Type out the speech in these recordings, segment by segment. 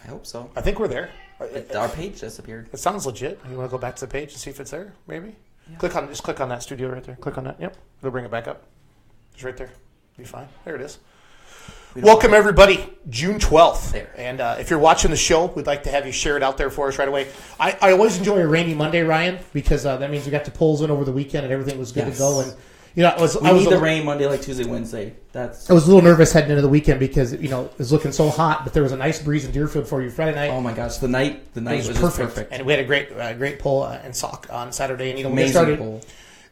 I hope so. I think we're there. Our page disappeared. It sounds legit. You want to go back to the page and see if it's there? Maybe. Yeah. Just click on that studio right there. Click on that. Yep. It'll bring it back up. It's right there. Be fine. There it is. Welcome, everybody. June 12th. There. And if you're watching the show, we'd like to have you share it out there for us right away. I always enjoy a rainy Monday, Ryan, because that means we got the polls in over the weekend and everything was good to go. And we need the rain Monday, like Tuesday, Wednesday. I was a little nervous heading into the weekend because it was looking so hot, but there was a nice breeze in Deerfield for you Friday night. Oh my gosh, the night was just perfect. And we had a great poll in Sauk on Saturday. And amazing poll.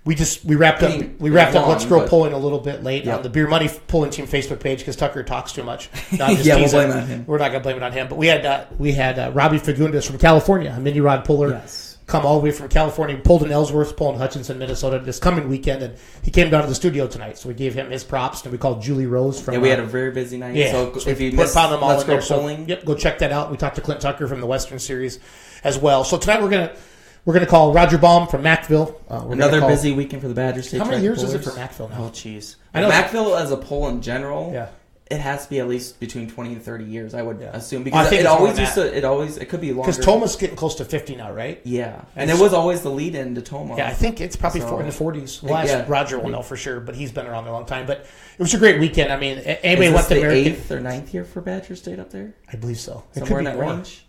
We wrapped up Let's Grow polling a little bit late on the Beer Money polling team Facebook page because Tucker talks too much. No, we'll blame it on him. We're not going to blame it on him. But we had Robbie Fagundes from California, a mini rod puller, come all the way from California. He pulled in Ellsworth, pulled in Hutchinson, Minnesota this coming weekend, and he came down to the studio tonight. So we gave him his props, and we called Julie Rose from. Yeah, we had a very busy night. Yeah, so if you missed Let's Grow polling, go check that out. We talked to Clint Tucker from the Western Series as well. So tonight we're going to call Roger Baum from Mackville. Another busy weekend for the Badger State. How many years is it for Mackville now? Oh, jeez. I know Mackville as a poll in general, it has to be at least between 20 and 30 years, I would assume. Because it could be longer. Because Toma's getting close to 50 now, right? Yeah. And it was always the lead-in to Toma. Yeah, I think it's probably in the 40s. Well, Roger will know for sure, but he's been around a long time. But it was a great weekend. I mean, anybody went to American. 8th or 9th year for Badger State up there? I believe so. Somewhere in that range?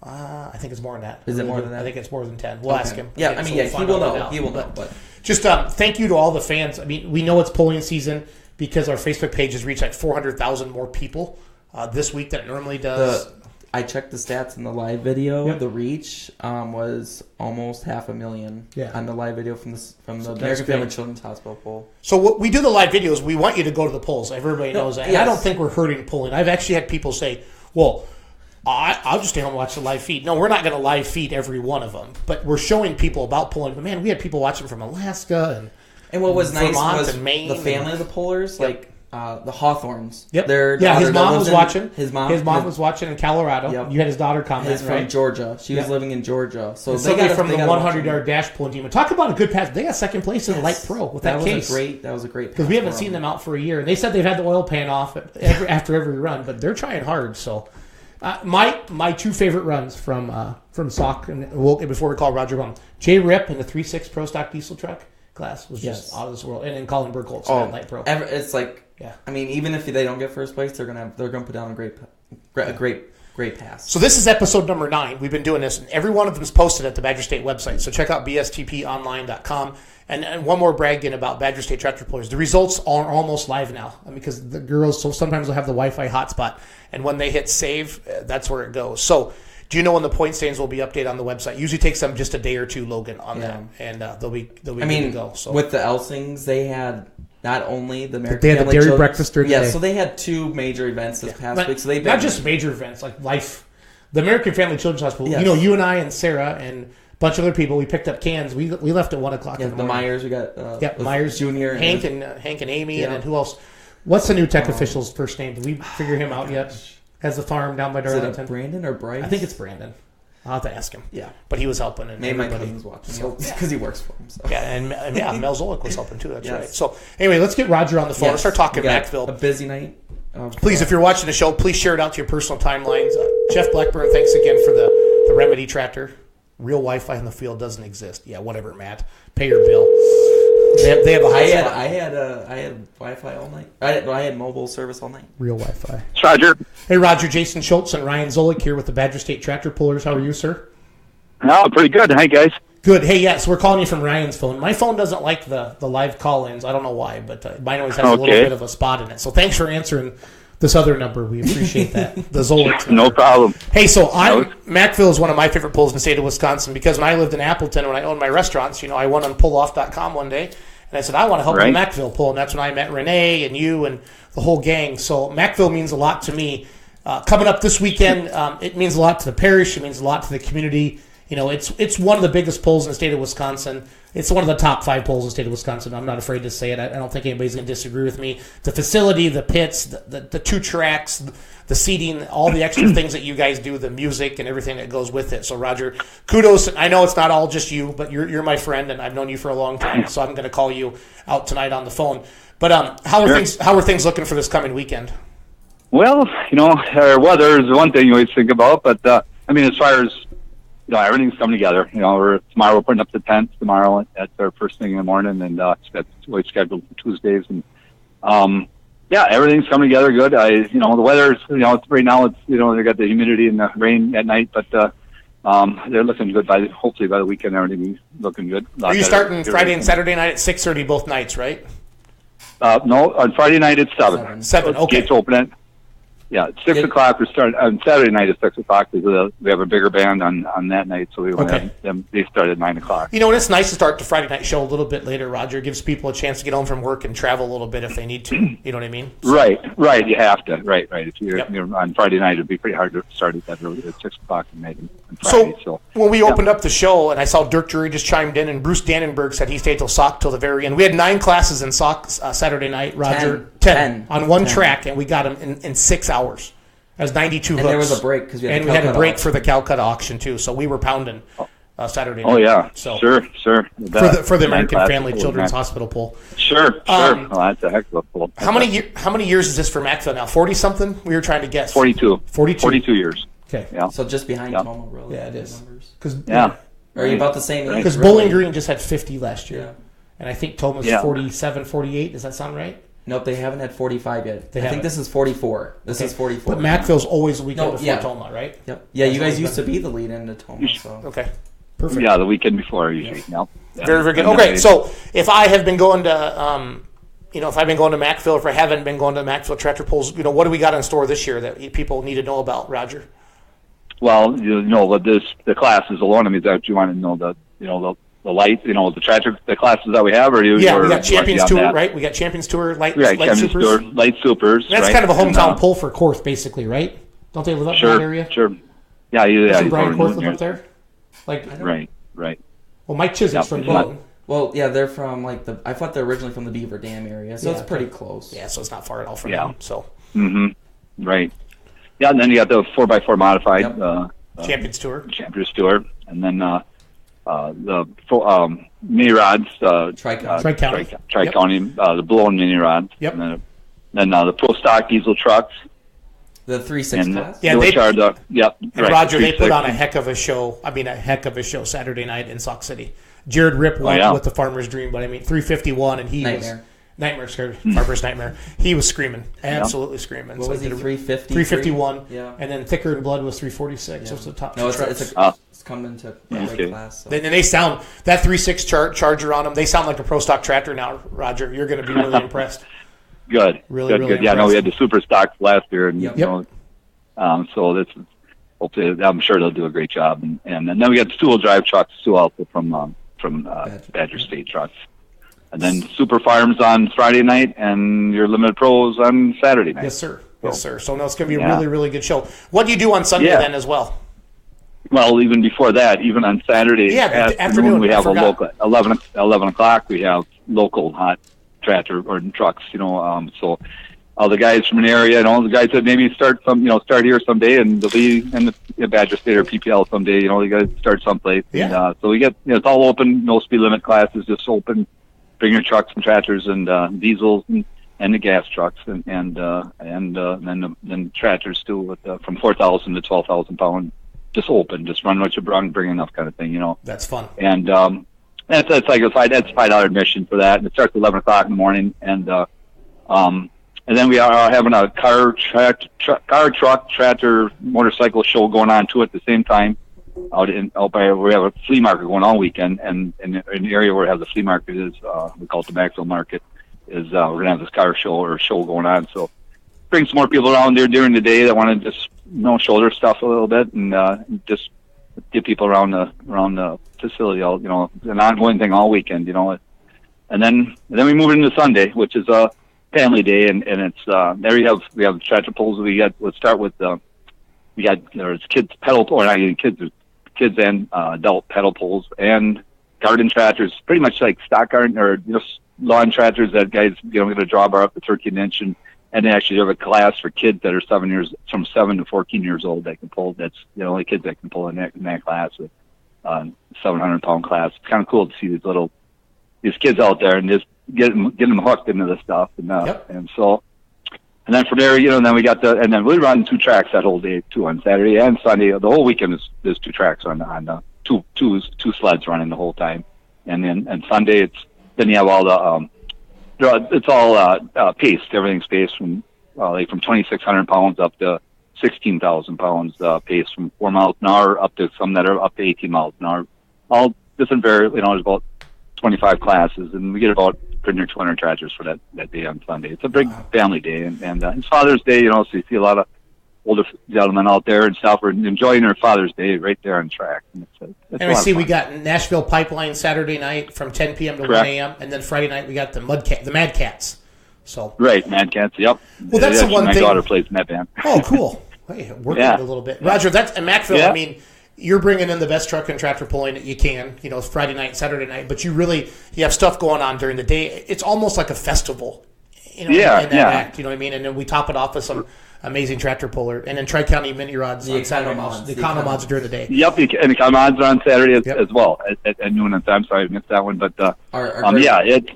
I think it's more than that. Is it more than that? I think it's more than 10. We'll ask him. Yeah, he will know. He will know. But just thank you to all the fans. I mean, we know it's polling season because our Facebook page has reached like 400,000 more people this week than it normally does. I checked the stats in the live video. Yep. The reach was almost 500,000 on the live video from the American Family Children's Hospital poll. So what we do the live videos, we want you to go to the polls. Everybody knows that. And I don't think we're hurting polling. I've actually had people say, well, I'll just stay home and watch the live feed. No, we're not going to live feed every one of them, but we're showing people about polling. But man, we had people watching from Alaska and what was Vermont nice was and Maine the family of the pollers, like the Hawthorns. Yep. His mom was watching. His mom was watching in Colorado. Yep. You had his daughter comment. His from Georgia. She was living in Georgia. So somebody from the 100-yard dash pulling team. And talk about a good pass. They got second place in the light pro with that case. That was a great. Because we haven't seen them out for a year, and they said they've had the oil pan off after every run, but they're trying hard. So. My two favorite runs from Sauk, and before we call Roger Baum, Jay Rip in the 3.6 Pro Stock Diesel Truck class was just out of this world, and then Colin Burkholz Light Pro. It's like, I mean, even if they don't get first place, they're gonna put down a great pass. So this is episode number 9. We've been doing this, and every one of them is posted at the Badger State website. So check out bstponline.com. And one more bragging about Badger State tractor pullers. The results are almost live now because the girls sometimes will have the Wi-Fi hotspot, and when they hit save, that's where it goes. So do you know when the point standings will be updated on the website? Usually takes them just a day or two, Logan, on them, and they'll be good to go. So with the Elsings, they had not only the American they had the dairy breakfast during the day. So they had 2 major events this past week. So they not just major events like life. The American Family Children's Hospital. Yes. You and I and Sarah and bunch of other people. We picked up cans. We left at 1:00 in the morning. The Myers. We got Myers Jr. Hank and Amy, and then who else? What's the new tech official's first name? Did we figure him out yet? Has the farm down by Darlington. Is it Brandon or Bryce? I think it's Brandon. I'll have to ask him. Yeah, but he was helping. And maybe my cousin was watching because he works for him. So. Yeah, and Mel Zolik was helping too. That's right. So anyway, let's get Roger on the phone. Let's start talking Mackville. A busy night. Please, if you're watching the show, please share it out to your personal timelines. Jeff Blackburn, thanks again for the Remedy tractor. Real Wi-Fi in the field doesn't exist. Yeah, whatever, Matt. Pay your bill. They have a high spot. I had Wi-Fi all night. I had mobile service all night. Real Wi-Fi. Roger. Hey, Roger. Jason Schultz and Ryan Zolik here with the Badger State Tractor Pullers. How are you, sir? Oh, pretty good. Hi, guys. Good. Hey, yes, we're calling you from Ryan's phone. My phone doesn't like the live call-ins. I don't know why, but mine always has a little bit of a spot in it. So thanks for answering this other number. We appreciate that. The Zolik number. No problem. Hey, so Mackville is one of my favorite pulls in the state of Wisconsin because when I lived in Appleton, when I owned my restaurants, I went on pulloff.com one day, and I said, I want to help the Mackville pull, and that's when I met Renee and you and the whole gang. So Mackville means a lot to me. Coming up this weekend, it means a lot to the parish. It means a lot to the community. It's one of the biggest polls in the state of Wisconsin. It's one of the top 5 polls in the state of Wisconsin. I'm not afraid to say it. I don't think anybody's going to disagree with me. The facility, the pits, the 2 tracks, the seating, all the extra things that you guys do, the music and everything that goes with it. So, Roger, kudos. I know it's not all just you, but you're my friend, and I've known you for a long time, so I'm going to call you out tonight on the phone. But how are things looking for this coming weekend? Well, our weather is one thing you always think about, but as far as everything's coming together. Tomorrow we're putting up the tent tomorrow at our first thing in the morning, and it's always scheduled for Tuesdays, and everything's coming together good. The weather's right now it's they got the humidity and the rain at night, but they're looking good hopefully by the weekend everything's looking good. Are you starting Friday and Saturday night at 6:30 both nights, right? No, on Friday night it's 7. 7, okay. Gates open at 6 o'clock. We start on Saturday night at 6 o'clock because we have a bigger band on that night, so we want to have them. They start at 9 o'clock. And it's nice to start the Friday night show a little bit later, Roger. It gives people a chance to get home from work and travel a little bit if they need to. You know what I mean? So. Right. You have to. Right. If you're on Friday night, it'd be pretty hard to start at that early at 6 o'clock at night on Friday. So when we opened up the show, and I saw Dirk Drury just chimed in, and Bruce Dannenberg said he stayed till Sauk till the very end. We had 9 classes in Sauk Saturday night, Roger. 10 on one track, and we got them in 6 hours. That was 92 hooks. And there was a break because we had a break for the Calcutta auction too. So we were pounding Saturday night. Oh yeah, so sure. For the American Family Children's Hospital pool. Sure. That's a heck of a pool. How many years is this for Mackville now? 40 something? We were trying to guess. 42. 42 years. Okay. Yeah. So just behind Tomo, really. Yeah, it is. Are you about the same age? Because Bowling Green just had 50 last year. Yeah. And I think Tomo's 47, 48. Does that sound right? Nope, they haven't had 45 yet. I think this is 44. This is 44. But Mackville's always a weekend before Toma, right? Yep. Yeah, you guys used to be the lead into Toma. So. Okay. Perfect. Yeah, the weekend before usually. Yep. Very, very good. Okay, so if I have been going to, if I've been going to Mackville, if I haven't been going to Mackville Tractor Pulls, what do we got in store this year that people need to know about, Roger? Well, the classes alone. I mean, that you want to know the light, the tractor, the classes that we have, or we got Champions Tour, right? We got Champions Tour, light Champions supers. Tour, light supers. That's kind of a hometown pull for Korth, basically, right? Don't they live up in that area? Sure. Yeah, Doesn't Brian Korth live up there? Right. Well, Mike Chisholm's from Newton. Well, yeah, they're from I thought they're originally from the Beaver Dam area, so it's pretty close. Yeah, so it's not far at all from them. So. Right. Yeah, and then you got the 4x4 modified Champions Tour, and then the mini rods, Tri-County, the blown mini rods. Yep. And then the Pro Stock diesel trucks. The 3.6 class? Yeah, Roger, they put on a heck of a show Saturday night in Sauk City. Jared Ripp won with the Farmer's Dream, but 351, and he Farmer's Nightmare. He was screaming, absolutely screaming. What was he, 350? 351, and then Thicker in Blood was 346. So it's the top two trucks. It's coming to a class. So. And they sound, that 3.6 Charger on them, they sound like a Pro Stock tractor now, Roger. You're going to be really impressed. Good. Really good. Yeah, we had the Super Stocks last year, and so this is, hopefully, I'm sure they'll do a great job. And then we got the two-wheel drive trucks too, also from Badger State trucks. And then Super Farms on Friday night, and your Limited Pros on Saturday night. Yes, sir. So no, it's going to be a really, really good show. What do you do on Sunday then as well? Well, even before that, even on Saturday afternoon, we have a local 11 o'clock. We have local hot tractor or trucks. So all the guys from an area, and all the guys that maybe start here someday, and they'll be in the Badger State or PPL someday. They got to start someplace. Yeah. And, so we get it's all open, no speed limit classes, just open. Bring your trucks and tractors and diesels and the gas trucks and then tractors too from 4,000 to 12,000 pound, just open, just run what you run, bring enough kind of thing, That's fun. And that's like that's $5 admission for that, and it starts at 11 o'clock in the morning, and then we are having a car, truck, tractor, motorcycle show going on too at the same time. Out by we have a flea market going all weekend, and in the area where we have the flea market is we call it the Mackville Market. We're gonna have this car show going on. So bring some more people around there during the day that want to just show their stuff a little bit and just get people around the facility. An ongoing thing all weekend. And then we move into Sunday, which is a family day, and it's there we have the tractor pulls. Let's start with there's kids pedal or not even kids and adult pedal pulls and garden tractors, pretty much like stock garden or lawn tractors that guys get a drawbar up to 13 inch, and they actually have a class for kids that are from 7 to 14 years old that can pull. That's the only kids that can pull in that class, with 700-pound class. It's kind of cool to see these kids out there and just get them hooked into this stuff, and so And then from there, then we got and then we run 2 tracks that whole day too, on Saturday and Sunday. The whole weekend there's 2 tracks on two sleds running the whole time. And Sunday then you have all it's all paced. Everything's paced from 2,600 pounds up to 16,000 pounds, paced from 4 miles an hour up to some that are up to 18 miles an hour. All different there's about 25 classes, and we get about pretty near 200 tractors for that day on Sunday. It's a big family day, and it's Father's Day, so you see a lot of older gentlemen out there and stuff are enjoying their Father's Day right there on track. And we see we got Nashville Pipeline Saturday night from 10 p.m. to 1 a.m. And then Friday night we got the Mad Cats. So right, Mad Cats, yep. Well, that's the one my thing. My daughter plays in that band. Oh, cool. Hey, working it a little bit. Roger, that's in Mackville. Yeah. I mean, you're bringing in the best truck and tractor pulling that you can, Friday night, Saturday night, but you have stuff going on during the day. It's almost like a festival, in that act, you know what I mean? And then we top it off with some amazing tractor puller, and then Tri-County mini rods on Saturday mods. The econo mods during the day. Yep, and the econo mods are on Saturday as well at noon. I'm sorry I missed that one, but it's.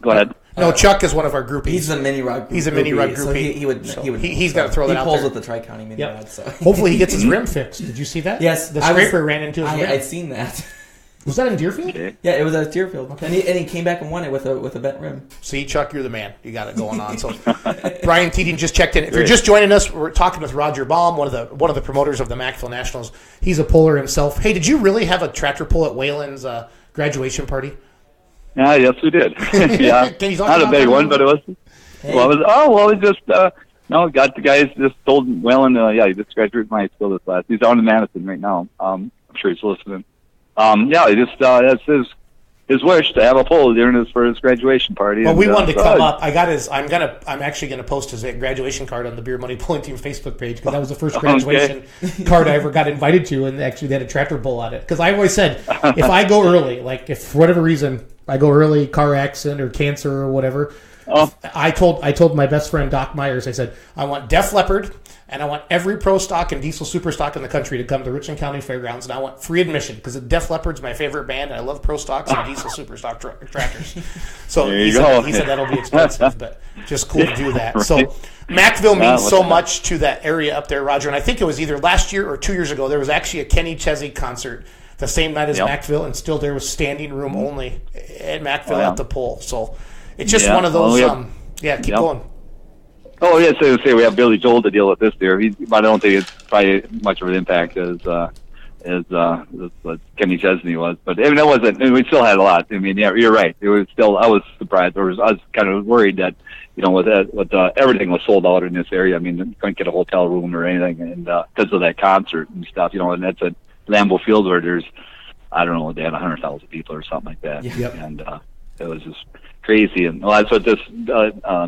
Go ahead. No, Chuck is one of our groupies. He's a mini rod groupie. He's a mini rod groupie. So he's got to throw that out there. He pulls with the Tri-County mini rod. So. Hopefully he gets his rim fixed. Did you see that? Yes. The scraper ran into his rim. I'd seen that. Was that in Deerfield? Okay. Yeah, it was at Deerfield. Okay. And he came back and won it with a bent rim. See, Chuck, you're the man. You got it going on. So Brian Teating just checked in. If you're just joining us, we're talking with Roger Baum, one of the promoters of the Mackville Nationals. He's a puller himself. Hey, did you really have a tractor pull at Wayland's graduation party? Yeah, yes, we did. Yeah, Can you talk not about a big that one, but it was. Hey. We just got the guys just told Wayland, he just graduated from high school this last. He's down in Madison right now. I'm sure he's listening. He just that's his wish to have a pull for his graduation party. Well, we wanted to come up. I'm actually gonna post his graduation card on the Beer Money Pulling Team Facebook page because that was the first graduation card I ever got invited to, and actually they had a tractor pull on it. Because I always said if I go early, like if for whatever reason I go early, car accident or cancer or whatever. I told my best friend Doc Myers, I said, I want Def Leppard and I want every pro stock and diesel super stock in the country to come to Richland County Fairgrounds, and I want free admission because Def Leppard's my favorite band and I love pro stocks and diesel super stock tractors. So he said that'll be expensive, but just cool to do that. Right. So Mackville means so much to that area up there, Roger, and I think it was either last year or 2 years ago, there was actually a Kenny Chesney concert the same night as Mackville, and still there was standing room only at Mackville at the pull. So it's just one of those. Keep going. Oh, yeah, so we have Billy Joel to deal with this year. I don't think it's probably much of an impact as what Kenny Chesney was. But I mean, it wasn't. We still had a lot. I mean, yeah, you're right. It was still. I was surprised. I was kind of worried that everything was sold out in this area. I mean, you couldn't get a hotel room or anything, and because of that concert and stuff. And that's at Lambeau Field where there's, I don't know, they had 100,000 people or something like that. Yep. And it was just crazy, and that's what this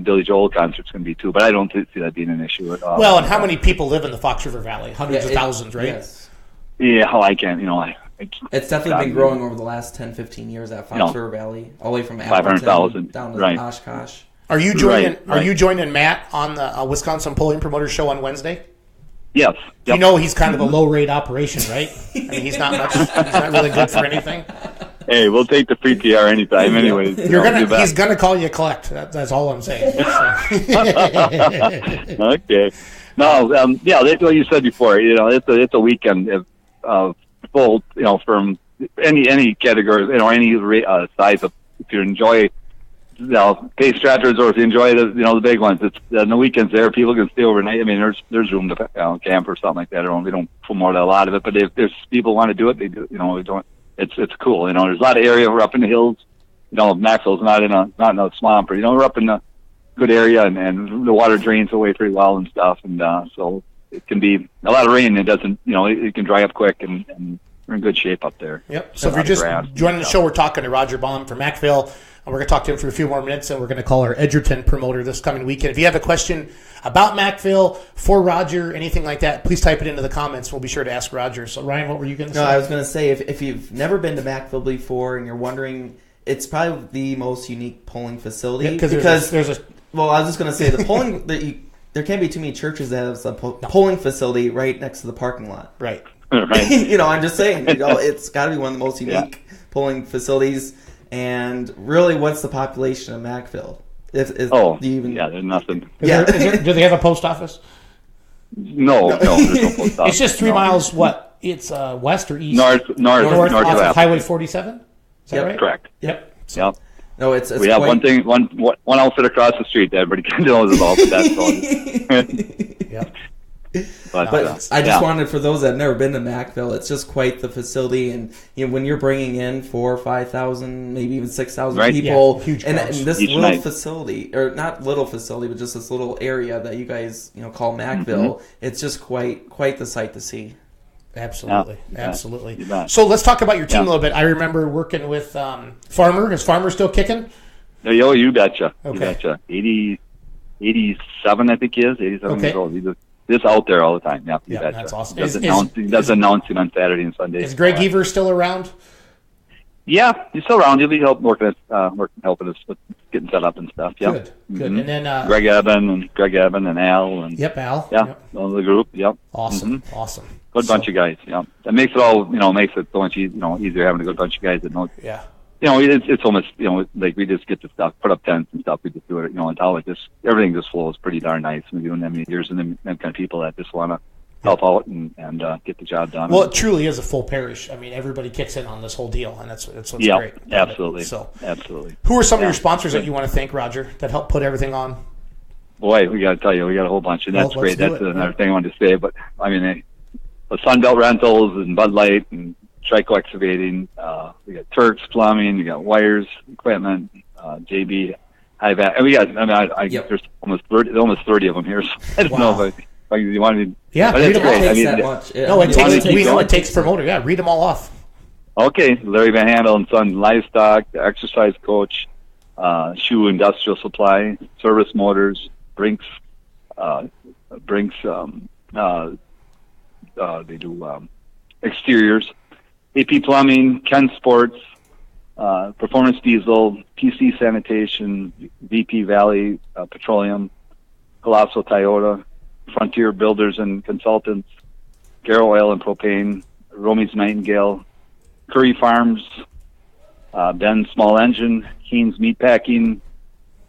Billy Joel concert's going to be too. But I don't see that being an issue at all. Well, and how many people live in the Fox River Valley? Hundreds of thousands, right? Yes. Yeah, I can't. It's definitely been growing over the last 10, 15 years at Fox River Valley, all the way from 500,000 down to Oshkosh. Are you joining? Right. Are you joining Matt on the Wisconsin Pulling Promoter Show on Wednesday? Yes. You know he's kind of a low rate operation, right? I mean, he's not much. He's not really good for anything. Hey, we'll take the free PR anytime, anyways. He's gonna call you collect. That's all I'm saying. Okay. No, that's what you said before. It's a weekend of full. From any category, any size of. If you enjoy, pace tractors, or if you enjoy the big ones, it's on the weekends there. People can stay overnight. I mean, there's room to camp or something like that. We don't promote a lot of it, but if there's people want to do it, they do. We don't. It's cool. There's a lot of area. We're up in the hills. Mackville's not in a swamp, or we're up in a good area, and the water drains away pretty well and stuff. And so it can be a lot of rain. It doesn't. It can dry up quick, and we're in good shape up there. Yep. So if you're just joining the show, we're talking to Roger Baum from Mackville. And we're going to talk to him for a few more minutes, and we're going to call our Edgerton promoter this coming weekend. If you have a question about Mackville, for Roger, anything like that, please type it into the comments. We'll be sure to ask Roger. So, Ryan, what were you going to say? No, I was going to say, if you've never been to Mackville before and you're wondering, it's probably the most unique polling facility. Yeah, because there's a... Well, I was just going to say, the polling... there can't be too many churches that have a polling facility right next to the parking lot. Right. I'm just saying, it's got to be one of the most unique polling facilities. And really, what's the population of Mackville? There's nothing. Do they have a post office? No, there's no post office. It's just 3 miles. What? It's west or east? North off of Highway 47. Is that right? Correct. Yep. Yep. No, it's we have one outfit across the street that everybody knows about, but that's all. Yep. But I just wanted, for those that have never been to Mackville, it's just quite the facility, and when you're bringing in 4,000 or 5,000, maybe even 6,000 people, huge and this each little night. facility, or not little facility, but just this little area that you guys call Mackville, it's just quite the sight to see. Absolutely, Yeah, absolutely. You bet. So let's talk about your team a little bit. I remember working with Farmer. Is Farmer still kicking? Oh, you betcha. Okay. You betcha. 87, I think he is. 87 Okay. years old. He's just out there all the time. Yeah, you betcha. That's awesome. He does announcing on Saturday and Sunday. Is Greg Evers still around? Yeah, he's still around. He'll be helping us with getting set up and stuff. Yeah. Good. Mm-hmm. And then Greg Evan and Al and Al. Yeah, all the group. Yep. Awesome. Mm-hmm. Awesome. Good bunch of guys. Yeah, that makes it all makes it so much easier having a good bunch of guys that know. Yeah. It's almost like we just get the stuff, put up tents and stuff. We just do it. Until everything just flows pretty darn nice. We're doing that many years, and them kind of people that just want to help out and get the job done. Well, it truly is a full parish. I mean, everybody kicks in on this whole deal, and that's what's great. Absolutely. So, absolutely. Who are some of your sponsors that you want to thank, Roger, that helped put everything on? Boy, we got to tell you, we got a whole bunch, and that's great. That's another thing I wanted to say. But I mean, the Sunbelt Rentals and Bud Light and Trico Excavating. We got Turks Plumbing. We got Wires Equipment. JB High Vac. And we got. There's almost 30 of them here. So I don't know if you want to. Yeah, read them all. It takes promoter. Yeah, read them all off. Okay, Larry Van Handel and Son Livestock, the Exercise Coach, Shoe Industrial Supply, Service Motors, Brinks. They do exteriors, AP Plumbing, Ken Sports, Performance Diesel, PC Sanitation, VP Valley Petroleum, Colossal Toyota, Frontier Builders and Consultants, Garrow Oil and Propane, Romy's Nightingale, Curry Farms, Ben Small Engine, Keen's Meatpacking,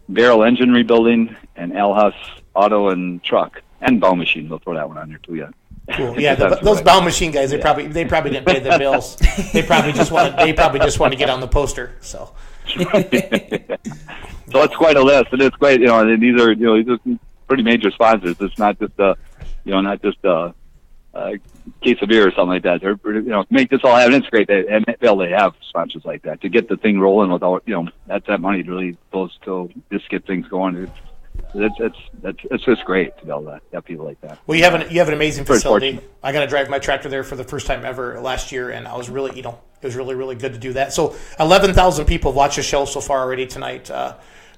Barrel Engine Rebuilding, and Alhus Auto and Truck, and Bow Machine. We'll throw that one on there too, yeah. Cool. Yeah, those Bow Machine guys, they probably didn't pay their bills. They probably just want to get on the poster. So. So it's quite a list, and it's quite these are pretty major sponsors. It's not just a case of beer or something like that. They're make this all happen. It's great and they have sponsors like that to get the thing rolling without that money really goes to just get things going. It's just great to be able to have people like that. Well, you have an amazing facility. I got to drive my tractor there for the first time ever last year, and I was really it was really, really good to do that. So 11,000 people have watched the show so far already tonight,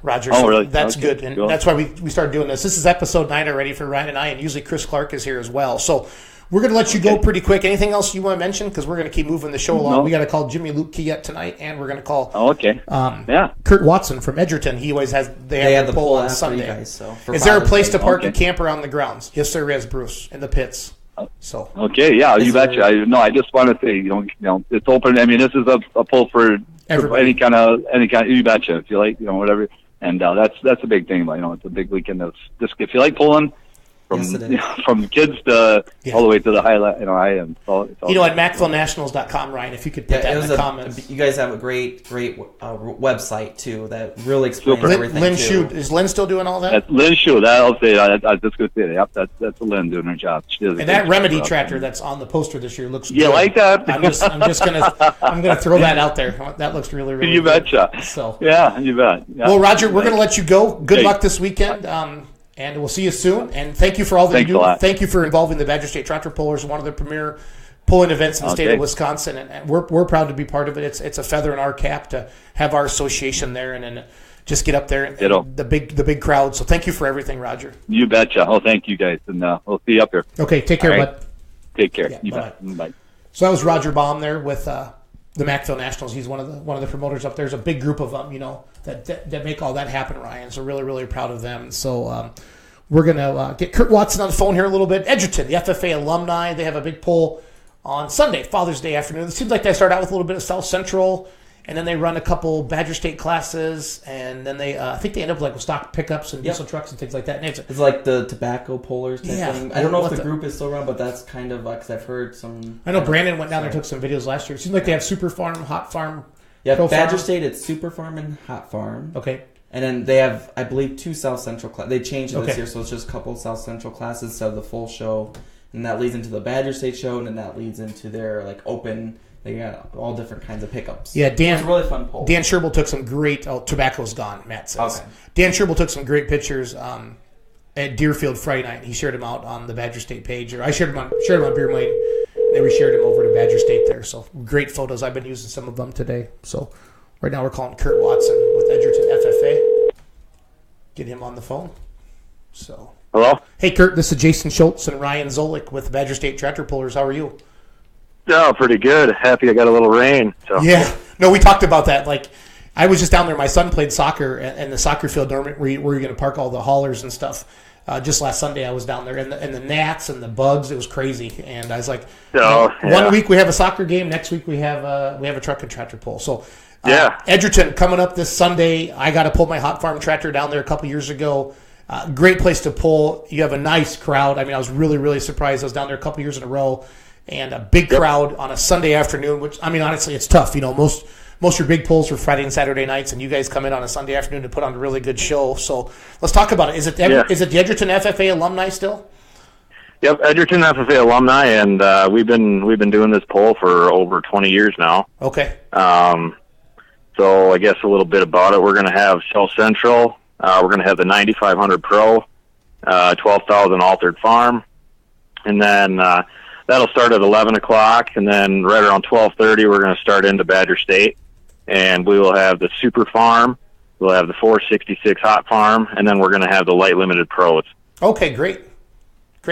Roger. Oh, really? That's good, and that's why we started doing this. This is episode 9 already for Ryan and I, and usually Chris Clark is here as well. So we're going to let you go pretty quick. Anything else you want to mention? Because we're going to keep moving the show along. No. We got to call Jimmy Luedtke yet tonight, and we're going to call Kurt Watson from Edgerton. He always has they have the poll on Sunday. Guys, so is there a place to park and camp around the grounds? Yes, there is, Bruce, in the pits. So you betcha. I just want to say, it's open. I mean, this is a poll for any kind of. You betcha. If you like, whatever. And that's a big thing. It's a big weekend. Just if you like pulling. From kids to all the way to the highlight, I am. It's all at MackvilleNationals.com, Ryan, if you could put that in the comments. You guys have a great website too that really explains everything. Lynn Shue, is Lynn still doing all that? That's Lynn Shue. I'll say. I was just going to say that. Yep, that's Lynn doing her job. And that Remedy tractor that's on the poster this year looks. You like that? I'm gonna throw that out there. That looks really, really. You betcha. So yeah, you bet. Yeah. Well, Roger, we're gonna let you go. Good luck this weekend. And we'll see you soon. And thank you for all that you do. Thank you for involving the Badger State Tractor Pullers, one of the premier pulling events in the state of Wisconsin. And we're proud to be part of it. It's a feather in our cap to have our association there and just get up there and the big crowd. So thank you for everything, Roger. You betcha. Oh, thank you guys. And we'll see you up here. Okay, take care, bud. Take care. Yeah, you bet. Bye. So that was Roger Baum there with the Mackville Nationals. He's one of the promoters up there. There's a big group of them, that make all that happen, Ryan. So really, really proud of them. So we're going to get Kurt Watson on the phone here a little bit. Edgerton, the FFA alumni, they have a big poll on Sunday, Father's Day afternoon. It seems like they start out with a little bit of South Central and then they run a couple Badger State classes, and then they I think they end up like with stock pickups and diesel trucks and things like that. And it's like the tobacco pullers type thing. I don't know if the group is still around, but that's kind of because I've heard some. I know Brandon went down there and took some videos last year. It seems like they have Super Farm, Hot Farm. Yeah, Badger State, it's Super Farm and Hot Farm. Okay. And then they have, I believe, 2 South Central classes. They changed it this year, so it's just a couple South Central classes instead of the full show. And that leads into the Badger State show, and then that leads into their like open. They got all different kinds of pickups. Yeah, Dan. It's a really fun poll. Dan Sherbill took some great. Oh, tobacco's gone. Matt says. Okay. Dan Sherbill took some great pictures at Deerfield Friday night. He shared them out on the Badger State page, or I shared them on Beer Lane. Then we shared them over to Badger State there. So great photos. I've been using some of them today. So right now we're calling Kurt Watson with Edgerton FFA. Get him on the phone. So. Hello? Hey, Kurt, this is Jason Schultz and Ryan Zolik with Badger State Tractor Pullers. How are you? Oh, pretty good. Happy I got a little rain. So. Yeah. No, we talked about that. Like, I was just down there. My son played soccer in the soccer field where you're going to park all the haulers and stuff. Just last Sunday I was down there. And the gnats and the bugs, it was crazy. And I was like, 1 week we have a soccer game. Next week we have a truck and tractor pull. So Edgerton coming up this Sunday. I got to pull my Hot Farm tractor down there a couple years ago. Great place to pull. You have a nice crowd. I mean, I was really, really surprised. I was down there a couple years in a row, and a big crowd on a Sunday afternoon. Which, I mean, honestly, it's tough. You know, most of your big pulls are Friday and Saturday nights, and you guys come in on a Sunday afternoon to put on a really good show. So let's talk about it. Is it the Edgerton FFA alumni still? Yep, Edgerton FFA alumni, and we've been doing this pull for over 20 years now. Okay. So I guess a little bit about it. We're going to have South Central. We're going to have the 9500 Pro, 12,000 altered farm, and then that'll start at 11 o'clock, and then right around 12:30 we're going to start into Badger State, and we will have the Super Farm, we'll have the 466 Hot Farm, and then we're going to have the Light Limited Pros. Okay, great.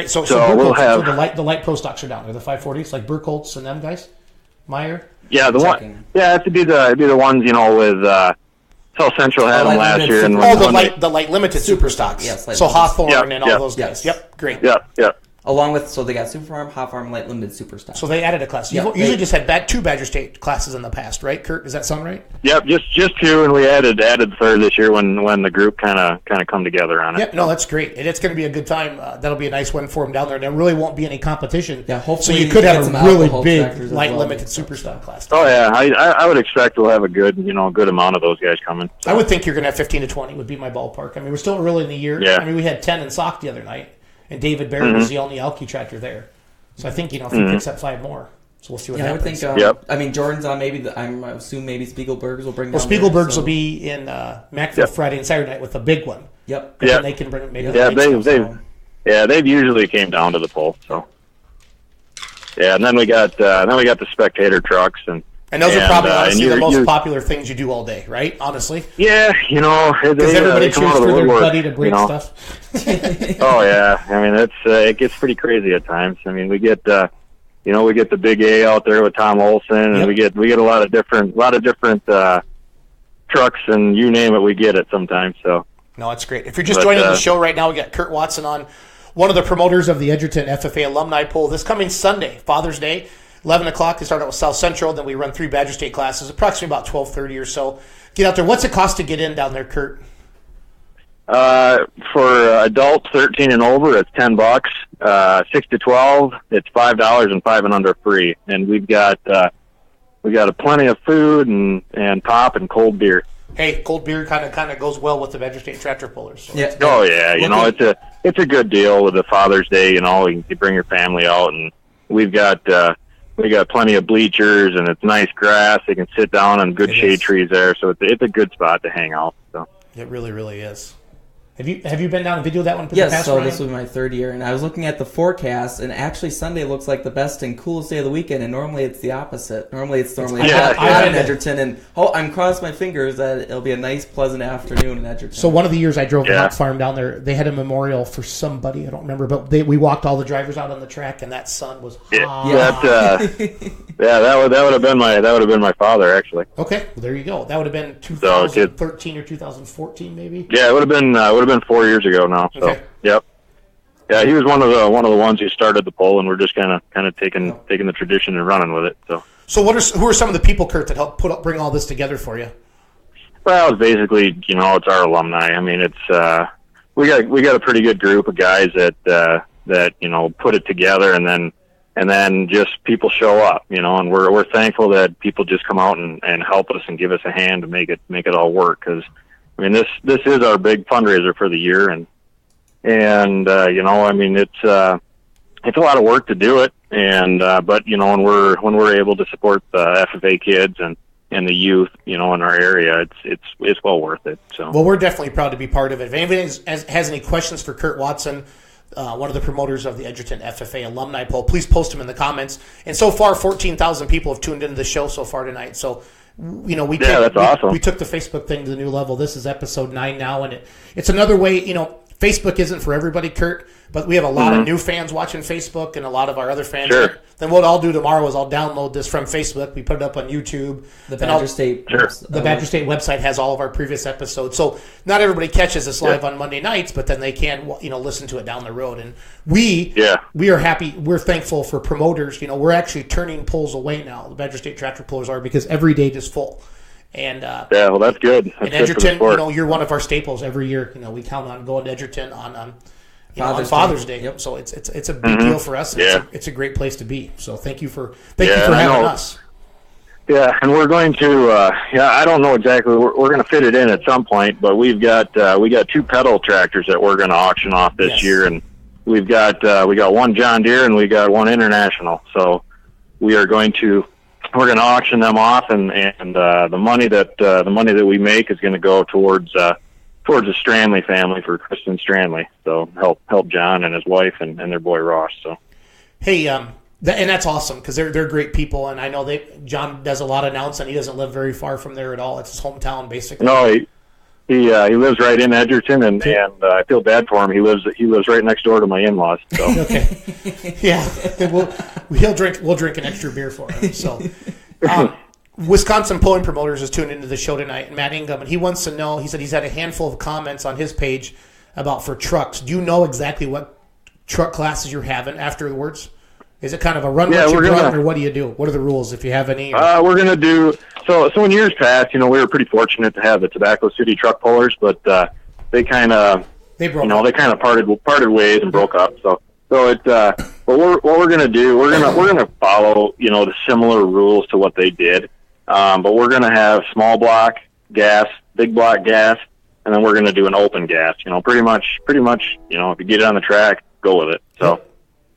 So we'll have the light pro stocks are down there, the 540s, like Burkholtz and them guys, Meyer. Yeah, it'd be the ones with. South Central had them last year. The light limited super stocks. Yes, so Hawthorne and all those guys. Yep, great. Yep. Along with, so they got Super Farm, Hot Farm, Light Limited, Super Stock. So they added a class. You've usually just had 2 Badger State classes in the past, right, Kurt? Does that sound right? Yep, just 2, and we added the third this year when the group kind of come together on it. Yep, no, that's great. And it's going to be a good time. That'll be a nice one for them down there. There really won't be any competition. Yeah, hopefully. So you could have a really big Light Limited Super Stock class. Oh, yeah. I would expect we'll have a good amount of those guys coming. So. I would think you're going to have 15 to 20 would be my ballpark. I mean, we're still early in the year. Yeah. I mean, we had 10 in Sauk the other night. And David Barrett was the only Alki tractor there. So I think, if he picks up 5 more. So we'll see what happens. I would think, I mean, Jordan's on I'm assuming maybe Spiegelberg's will bring down. Well, Spiegelberg's will be in Mackville Friday and Saturday night with a big one. Yep. And they can bring maybe they've usually came down to the pull. So. Yeah, and then we got the spectator trucks and those are probably honestly the most popular things you do all day, right? Honestly. Yeah, because everybody cheers for their buddy to break stuff. Oh yeah, I mean it gets pretty crazy at times. I mean we get the big A out there with Tom Olson, and we get a lot of different trucks, and you name it, we get it sometimes. So no, it's great. If you're just joining the show right now, we got Kurt Watson on, one of the promoters of the Edgerton FFA alumni poll. This coming Sunday, Father's Day. 11 o'clock, they start out with South Central, then we run 3 Badger State classes, approximately about 12:30 or so. Get out there. What's it cost to get in down there, Kurt? For adults 13 and over, it's $10. 6 to 12, it's $5, and 5 and under free. And we've got plenty of food and pop and cold beer. Hey, cold beer kind of goes well with the Badger State tractor pullers. So yeah. Oh yeah, it's a good deal with the Father's Day. You bring your family out, and we got plenty of bleachers, and it's nice grass. They can sit down on good shade trees there, so it's a good spot to hang out. So it really, really is. Have you been down and videoed that one? Yes, so this was my 3rd year, and I was looking at the forecast, and actually Sunday looks like the best and coolest day of the weekend, and normally it's the opposite. Normally it's hot in Edgerton, and I'm crossing my fingers that it'll be a nice, pleasant afternoon in Edgerton. So one of the years I drove the Hot Farm down there, they had a memorial for somebody, I don't remember, but we walked all the drivers out on the track, and that sun was hot. That would have been my father, actually. Okay, well, there you go. That would have been 2013 or 2014, maybe. Yeah, it would have been 4 years ago now. So okay. Yep. Yeah, he was one of the ones who started the poll, and we're just kind of taking the tradition and running with it. So So who are some of the people, Kurt, that helped bring all this together for you? Well, it's basically, it's our alumni. I mean, it's we got a pretty good group of guys that put it together, and then just people show up, and we're thankful that people just come out and help us and give us a hand to make it all work. Because I mean, this is our big fundraiser for the year, and I mean, it's a lot of work to do it, and but when we're able to support the FFA kids and the youth, in our area, it's well worth it. So, well, we're definitely proud to be part of it. If anybody has any questions for Kurt Watson, one of the promoters of the Edgerton FFA alumni poll, please post them in the comments. And so far, 14,000 people have tuned into the show so far tonight. So, that's awesome. We took the Facebook thing to the new level. This is episode 9 now, and it's another way. Facebook isn't for everybody, Kurt, but we have a lot of new fans watching Facebook and a lot of our other fans. Sure. Then what I'll do tomorrow is I'll download this from Facebook. We put it up on YouTube. The Badger State website has all of our previous episodes. So not everybody catches us live on Monday nights, but then they can listen to it down the road. And we are happy. We're thankful for promoters. We're actually turning polls away now. The Badger State tractor pullers are, because every date is full. And well, that's good. That's and Edgerton, you're one of our staples every year. We count on going to Edgerton on Father's Day. Yep. So it's a big deal for us. It's a great place to be. So thank you for having us. Yeah, and we're going to. I don't know exactly. We're going to fit it in at some point, but we got 2 pedal tractors that we're going to auction off this year, and we got one John Deere and we got one International. So we're going to auction them off, and the money that we make is going to go towards the Strandley family, for Kristen Strandley. So help John and his wife and their boy Ross. So hey, and that's awesome, because they're great people, and I know John does a lot of announcing. He doesn't live very far from there at all. It's his hometown, basically. No, he lives right in Edgerton, and I feel bad for him. He lives right next door to my in-laws. So. Okay, yeah, we'll drink an extra beer for him. So, Wisconsin Pulling Promoters is tuned into the show tonight, and Matt Ingham, and he wants to know. He said he's had a handful of comments on his page about for trucks. Do you know exactly what truck classes you're having afterwards? Is it kind of a run or what do you do? What are the rules, if you have any? We're going to do so in years past. We were pretty fortunate to have the Tobacco City truck pullers, but they kind of parted ways and broke up. So it's what we're going to do. We're going to follow the similar rules to what they did, but we're going to have small block gas, big block gas, and then we're going to do an open gas. Pretty much. If you get it on the track, go with it. So.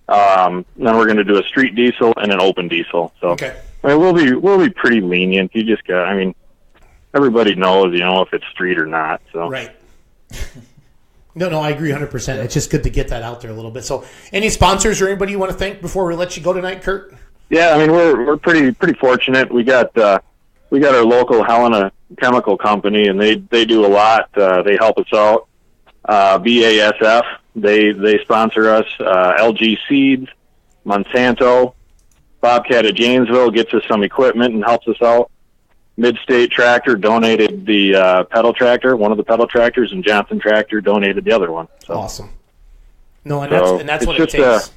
Then we're going to do a street diesel and an open diesel. So okay. I mean, we'll be pretty lenient. You just got. I mean, everybody knows if it's street or not. So right. No, I agree 100%. It's just good to get that out there a little bit. So, any sponsors or anybody you want to thank before we let you go tonight, Kurt? Yeah, I mean we're pretty fortunate. We got our local Helena Chemical Company, and they do a lot. They help us out. BASF. They sponsor us. LG Seeds, Monsanto, Bobcat of Janesville gets us some equipment and helps us out. Midstate Tractor donated the pedal tractor, one of the pedal tractors, and Johnson Tractor donated the other one. So. Awesome. No, and that's what it takes.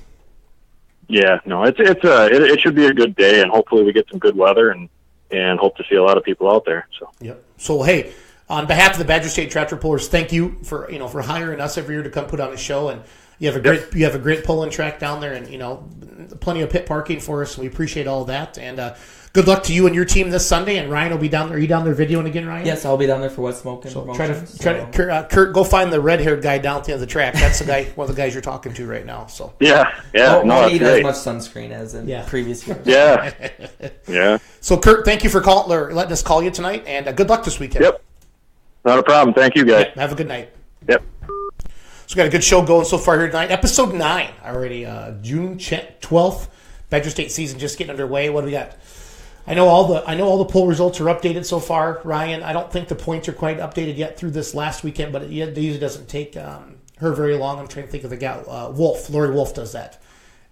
It should be a good day, and hopefully we get some good weather and hope to see a lot of people out there. So. Yep. So hey. On behalf of the Badger State Tractor Pullers, thank you for hiring us every year to come put on a show, and you have a great pulling track down there, and plenty of pit parking for us. We appreciate all that, and good luck to you and your team this Sunday. And Ryan will be down there. Are you down there videoing again, Ryan? Yes, I'll be down there for Wet Smoking. So try to Kurt, go find the red-haired guy down at the end of the track. That's the guy, one of the guys you're talking to right now. So yeah. Won't need as much sunscreen as in previous years. Yeah. So Kurt, thank you for letting us call you tonight, and good luck this weekend. Yep. Not a problem. Thank you, guys. Have a good night. Yep. So we got a good show going so far here tonight. Episode 9 already. June 12th. Badger State season just getting underway. What do we got? I know all the poll results are updated so far, Ryan. I don't think the points are quite updated yet through this last weekend, but it usually doesn't take her very long. I'm trying to think of the gal. Lori Wolf does that.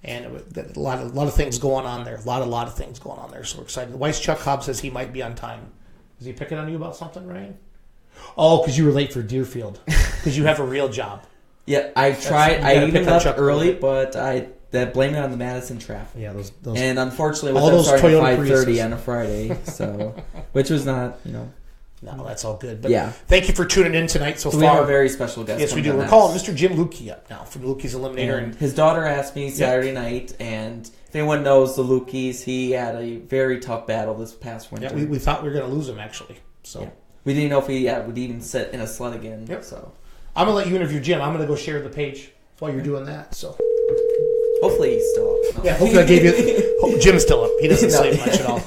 And a lot of things going on there. A lot of things going on there. So we're excited. Weiss Chuck Hobbs says he might be on time. Is he picking on you about something, Ryan? Oh, because you were late for Deerfield. Because you have a real job. Yeah, I tried. I even left early, but I that blame it on the Madison traffic. Yeah, those and unfortunately, all with those starting at Toyota 5:30 Priuses. on a Friday, so which was not, No, that's all good. But yeah. Thank you for tuning in tonight so far. We have a very special guest. Yes, we do. coming We're on calling next. Mr. Jim Luedtke up now from Luedtke's Eliminator. And his daughter asked me Saturday night, and if anyone knows the Luedtkes, he had a very tough battle this past winter. Yeah, we thought we were going to lose him, actually. So yeah. We didn't know if he would even sit in a sled again. Yep. So I'm going to let you interview Jim. I'm going to go share the page while you're doing that. So hopefully he's still up. No. yeah, hopefully I gave you. Hope Jim's still up. He doesn't sleep much at all.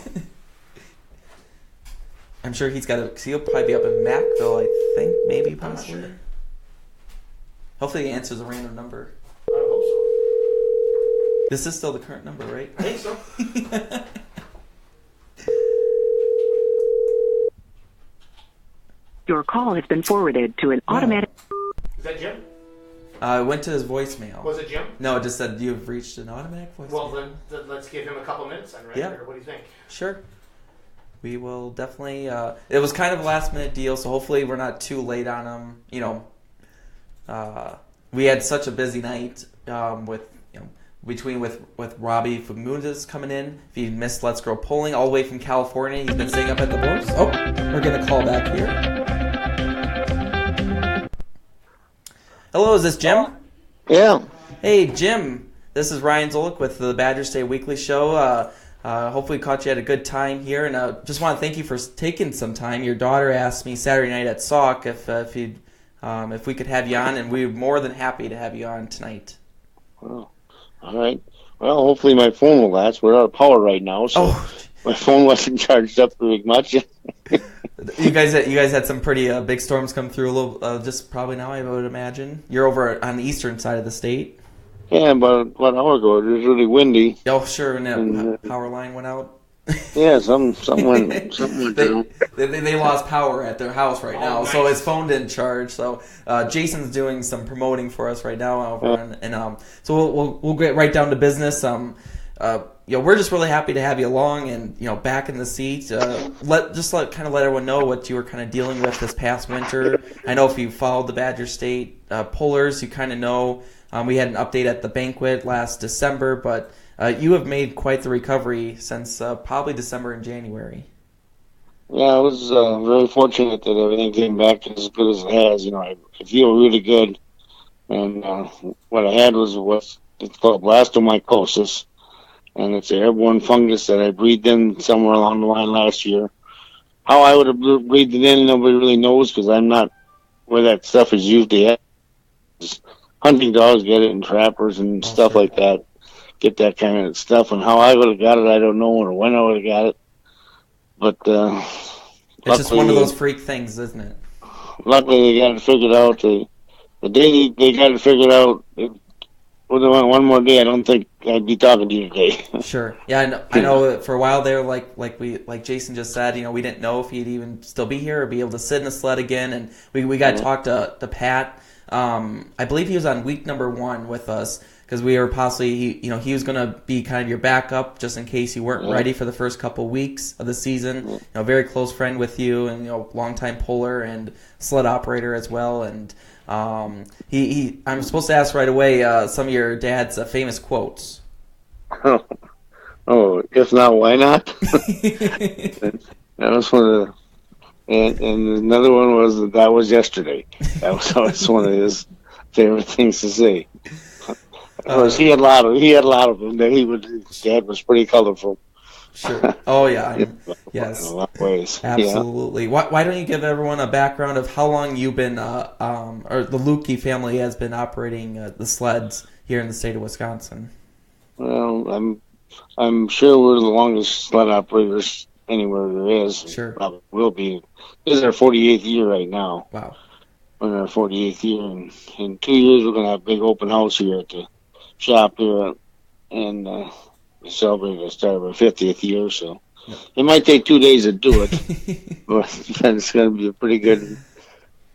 I'm sure he's got a. Cause he'll probably be up in Mackville, I think, maybe possibly. Sure. Hopefully he answers a random number. I hope so. This is still the current number, right? I think so. Your call has been forwarded to an automatic... Is that Jim? It went to his voicemail. Was it Jim? No, it just said you have reached an automatic voicemail. Well, then let's give him a couple minutes then, right? Yeah. Or what do you think? Sure. We will definitely. It was kind of a last minute deal, so hopefully we're not too late on him. We had such a busy night with with Robbie Fagundes coming in. If you missed Let's Grow Polling all the way from California, he's been staying up at the Boars. Oh, we're gonna call back here. Hello, is this Jim? Yeah. Hey, Jim. This is Ryan Zolik with the Badger State Weekly Show. Hopefully caught you at a good time here, and just want to thank you for taking some time. Your daughter asked me Saturday night at Sauk if we could have you on, and we're more than happy to have you on tonight. Well, all right. Well, hopefully my phone will last. We're out of power right now, so my phone wasn't charged up very much. You guys had some pretty big storms come through a little just probably now, I would imagine. You're over on the eastern side of the state. Yeah, about an hour ago. It was really windy. Oh, sure, and that power line went out. Yeah, something went down. They lost power at their house right now, so his phone didn't charge. So Jason's doing some promoting for us right now over, so we'll get right down to business. We're just really happy to have you along and back in the seat. Let everyone know what you were kind of dealing with this past winter. I know if you followed the Badger State Pullers, you kind of know. We had an update at the banquet last December, but you have made quite the recovery since probably December and January. Yeah, I was very fortunate that everything came back as good as it has. I feel really good. And what I had was what's called blastomycosis. And it's an airborne fungus that I breathed in somewhere along the line last year. How I would have breathed it in, nobody really knows because I'm not where that stuff is usually at. Hunting dogs get it and trappers and stuff like that get that kind of stuff. And how I would have got it, I don't know, or when I would have got it. But it's just one of those freak things, isn't it? Luckily, they got it figured out. The day they got it figured out, one more day, I don't think I'd be talking to you today. Sure. Yeah, I know that for a while there, like Jason just said, we didn't know if he'd even still be here or be able to sit in a sled again. And we got to talk to Pat. I believe he was on week number 1 with us because we were possibly, he was going to be kind of your backup just in case you weren't ready for the first couple weeks of the season. Very close friend with you and, longtime puller and sled operator as well. And I'm supposed to ask right away some of your dad's famous quotes. Oh, if not, why not? That was one of the... And another one was that was yesterday. That was always one of his favorite things to say. He had a lot of them. His dad was pretty colorful. Sure. Oh yeah. Yes. In a lot of ways. Absolutely. Yeah. Why don't you give everyone a background of how long you've been, or the Luedtke family has been operating the sleds here in the state of Wisconsin? Well, I'm sure we're the longest sled operators anywhere there is. Sure. Probably will be. This is our 48th year right now. Wow. We're in our 48th year, and in 2 years we're going to have a big open house here at the shop here, and celebrate the start of our 50th year. So it might take 2 days to do it, but it's going to be a pretty good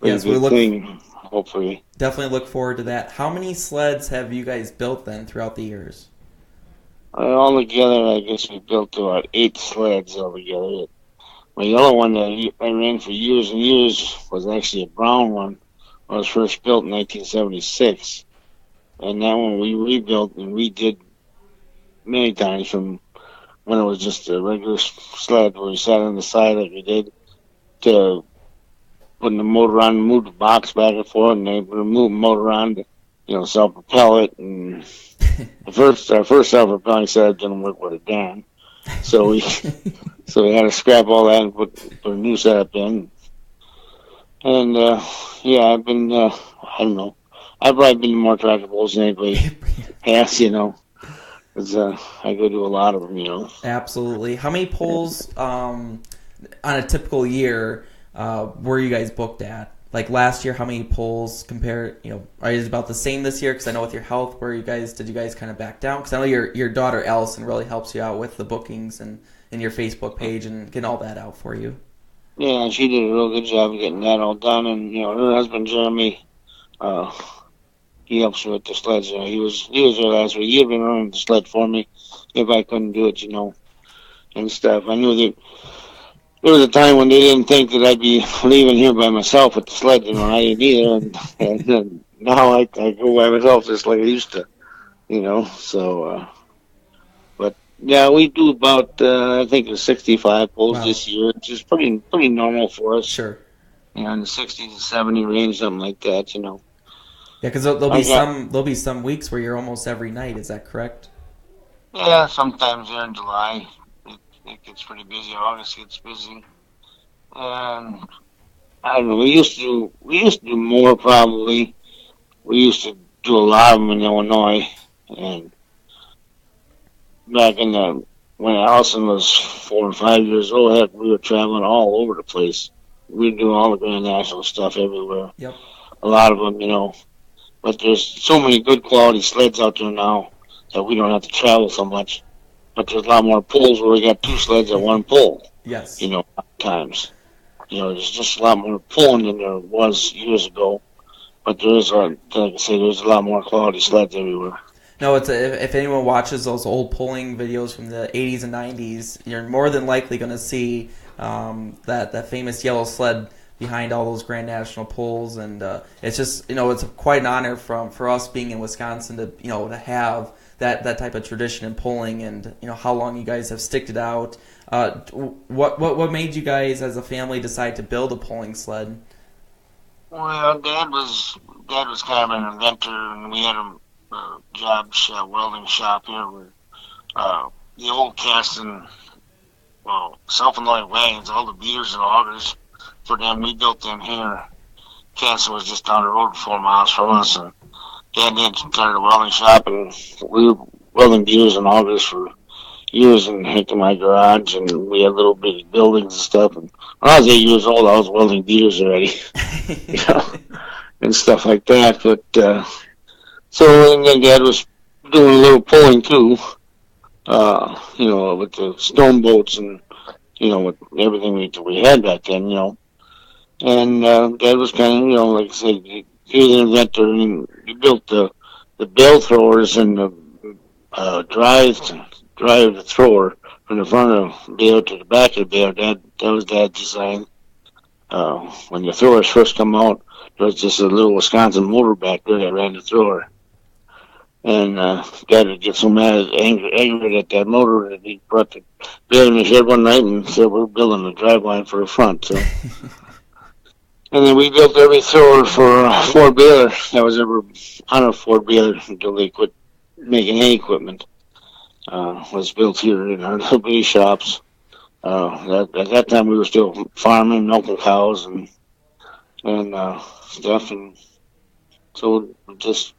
thing. Hopefully. Definitely look forward to that. How many sleds have you guys built then throughout the years? Altogether, I guess we built about 8 sleds altogether. My yellow one that I ran for years and years was actually a brown one. It was first built in 1976. And that one we rebuilt and redid many times from when it was just a regular sled where we sat on the side like we did to putting the motor on, move the box back and forth, and they remove the motor on to, self-propel it. And our first self-propelling sled didn't work with a damn. So we had to scrap all that and put a new setup in. And I've been I don't know. I've probably been to more tractor pulls than anybody has, because I go to a lot of them, Absolutely. How many pulls on a typical year were you guys booked at? Like last year, how many pulls compared? Are you about the same this year? Because I know with your health, did you guys kind of back down? Because I know your daughter Allison really helps you out with the bookings and your Facebook page and getting all that out for you. Yeah, she did a real good job of getting that all done, and her husband Jeremy, he helps me with the sleds. He was there last week. He had been running the sled for me if I couldn't do it, and stuff. I knew that there was a time when they didn't think that I'd be leaving here by myself with the sled. I didn't either, and now I go by myself just like I used to, So, but yeah, we do about I think it was 65 pulls this year, which is pretty normal for us. Sure. In the 60 to 70 range, something like that, Yeah, because there'll be some weeks where you're almost every night. Is that correct? Yeah, sometimes there in July it gets pretty busy. August gets busy, and I don't know. We used to do more probably. We used to do a lot of them in Illinois, and back when Allison was 4 or 5 years old, heck, we were traveling all over the place. We were doing all the Grand National stuff everywhere. Yep. A lot of them, But there's so many good quality sleds out there now that we don't have to travel so much. But there's a lot more pulls where we got 2 sleds at 1 pull. Yes. Times. There's just a lot more pulling than there was years ago. But there's a lot more quality sleds everywhere. No, if anyone watches those old pulling videos from the 80s and 90s, you're more than likely going to see that famous yellow sled behind all those Grand National pulls, and it's just it's quite an honor for us being in Wisconsin to have that type of tradition in pulling, and how long you guys have sticked it out. What made you guys as a family decide to build a pulling sled? Well, Dad was kind of an inventor, and we had a job shop, welding shop here where the old casting, self-annoying wagons, all the beaters and augers. For them, we built them here. Castle was just down the road 4 miles from us, and Dad started a welding shop, and we were welding beaters and augers for years in my garage, and we had little big buildings and stuff. And when I was 8 years old, I was welding beaters already, and stuff like that. But and then Dad was doing a little pulling too, with the stone boats and with everything we had back then, And Dad was kind of, like I said, he was an inventor, and he built the bale throwers and the drive the thrower from the front of the bale to the back of the bale. That was Dad's design. When the throwers first come out, there was just a little Wisconsin motor back there that ran the thrower. And Dad would get so mad, angry at that motor that he brought the bale in the shed one night and said, "We're building a drive line for the front." So. And then we built every thrower for Ford Baylor that was ever on a Ford Baylor until they quit making any equipment. Was built here in our little shops. At that time, we were still farming, milking cows, and stuff, and so we just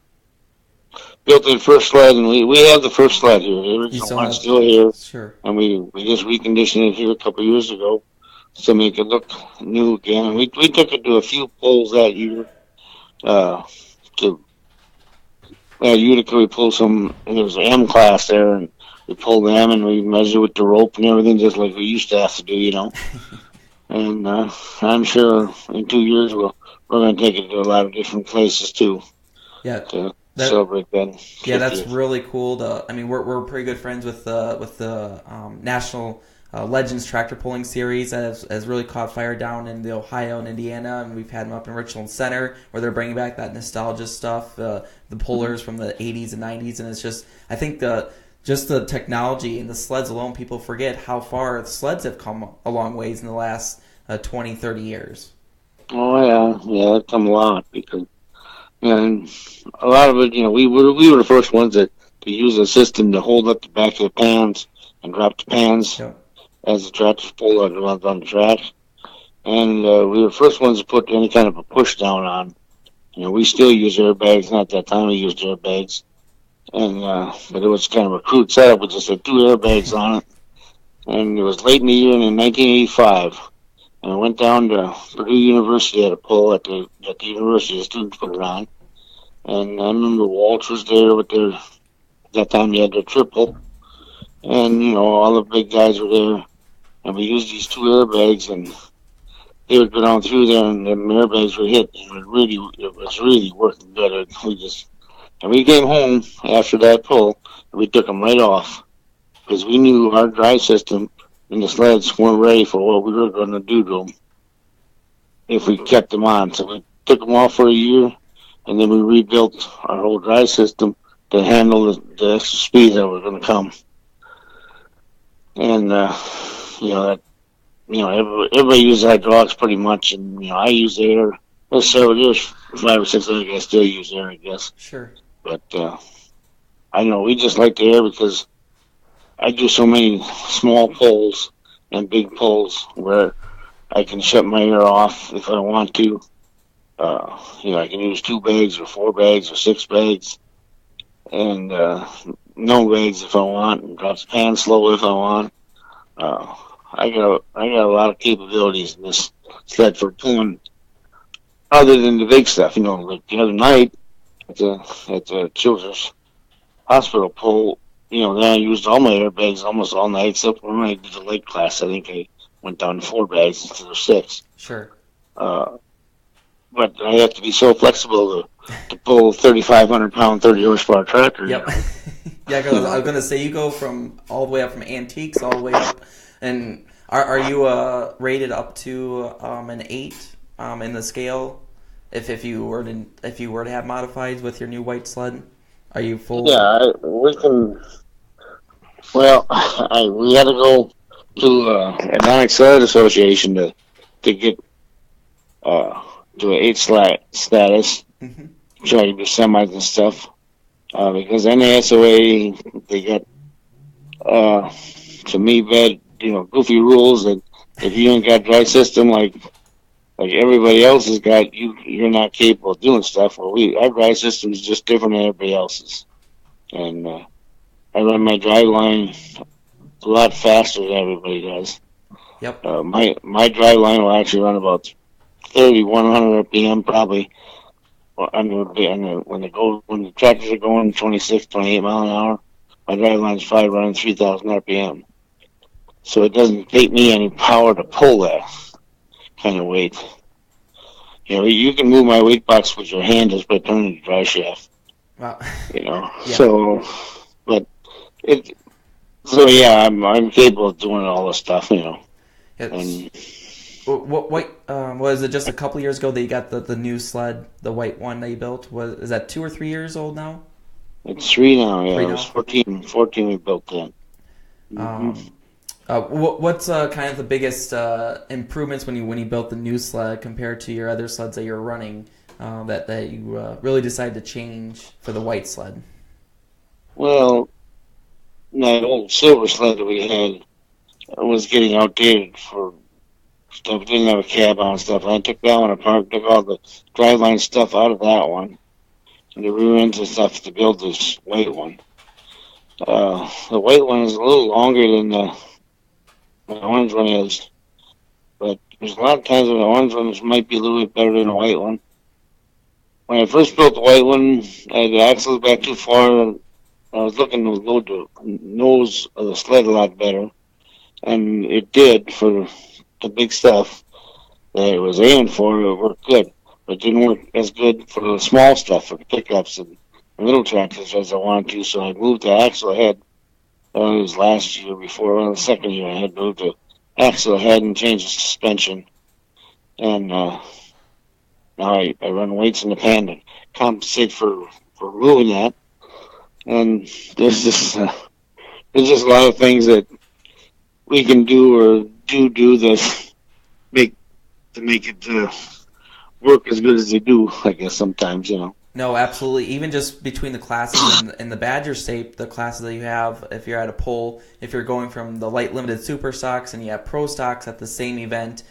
built the first sled, and we have the first sled here. The original one's still here, sure. And we just reconditioned it here a couple of years ago to make it look new again. And we took it to a few pulls that year. Utica, we pulled some. There was an M class there, and we pulled them, and we measured with the rope and everything, just like we used to have to do, And I'm sure in 2 years we're going to take it to a lot of different places too. Yeah. To celebrate that. Yeah, that's really cool. We're pretty good friends with the national Legends Tractor Pulling Series that has really caught fire down in the Ohio and Indiana, and we've had them up in Richland Center where they're bringing back that nostalgia stuff, the pullers from the 80s and 90s, and it's just, I think just the technology and the sleds alone, people forget how far the sleds have come a long ways in the last 20, 30 years. Oh, yeah, they've come a lot because, and a lot of it, we were the first ones to use a system to hold up the back of the pans and drop the pans as the tractors pull on the track. And we were the first ones to put any kind of a push down on. We still use airbags. Not that time we used airbags. And but it was kind of a crude setup. We just had 2 airbags on it. And it was late in the year in 1985. And I went down to Purdue University at a pull at the university. The students put it on. And I remember Walsh was there with their, at that time you had their triple. And, all the big guys were there. And we used these 2 airbags, and they would go down through there, and the airbags were hit. And it was really working good. And we came home after that pull, and we took them right off. Because we knew our drive system and the sleds weren't ready for what we were going to do to them if we kept them on. So we took them off for a year, and then we rebuilt our whole drive system to handle the extra speed that was going to come. And, everybody uses hydraulics pretty much, and, I use air. There's 5 or 6 other guys still use air, I guess. Sure. But I know we just like the air because I do so many small pulls and big pulls where I can shut my air off if I want to. I can use 2 bags or 4 bags or 6 bags, and no bags if I want, and drop the pan slow if I want. I got a lot of capabilities in this sled for pulling, other than the big stuff. Like the other night at the Children's Hospital pull, then I used all my airbags almost all night, except when I did the lake class. I think I went down to 4 bags instead of 6. Sure. But I have to be so flexible to pull 3,500-pound, 30 horsepower tractor. Yep. Yeah, I was going to say you go from all the way up from antiques all the way up, and are you rated up to an 8 in the scale? If you were to have modifieds with your new white sled, are you full? Yeah, we can. Well, we had to go to Atlantic Sled Association to get to an 8 status, try to be semis and stuff. Because NASOA, they got some bad, goofy rules that if you ain't got dry system like everybody else has got, you're not capable of doing stuff. Well, our dry system is just different than everybody else's, and I run my drive line a lot faster than everybody does. Yep. My drive line will actually run about 3,100 RPM probably. When the tractors are going 26, 28 mile an hour, my drive line's probably running 3,000 RPM. So it doesn't take me any power to pull that kind of weight. You can move my weight box with your hand just by turning the drive shaft. Wow. Yeah. So I'm capable of doing all this stuff. And what was it? Just a couple years ago that you got the new sled, the white one that you built? Is that 2 or 3 years old now? It's 3 now. Yeah, it was 14 we built then. What's kind of the biggest improvements when you built the new sled compared to your other sleds that you're running that you really decided to change for the white sled? Well, that old silver sled that we had was getting outdated for stuff. It didn't have a cab on and stuff. I took that one apart, took all the driveline stuff out of that one, and the rear ends and stuff to build this white one. The white one is a little longer than the orange one is, but there's a lot of times when the orange one might be a little bit better than the white one. When I first built the white one, I had the axles back too far, and I was looking to load the nose of the sled a lot better, and it did for the big stuff that it was aiming for. It worked good, but it didn't work as good for the small stuff, for the pickups and the little tractors as I wanted to, so I moved the axle ahead It was last year before, the second year I had moved the axle ahead and changed the suspension. And now I run weights in the pan to compensate for moving that. And there's just a lot of things that we can do or do that make it work as good as they do, I guess, sometimes, No, absolutely. Even just between the classes and the Badger State, the classes that you have, if you're at a pull, if you're going from the light limited super stocks and you have pro stocks at the same event,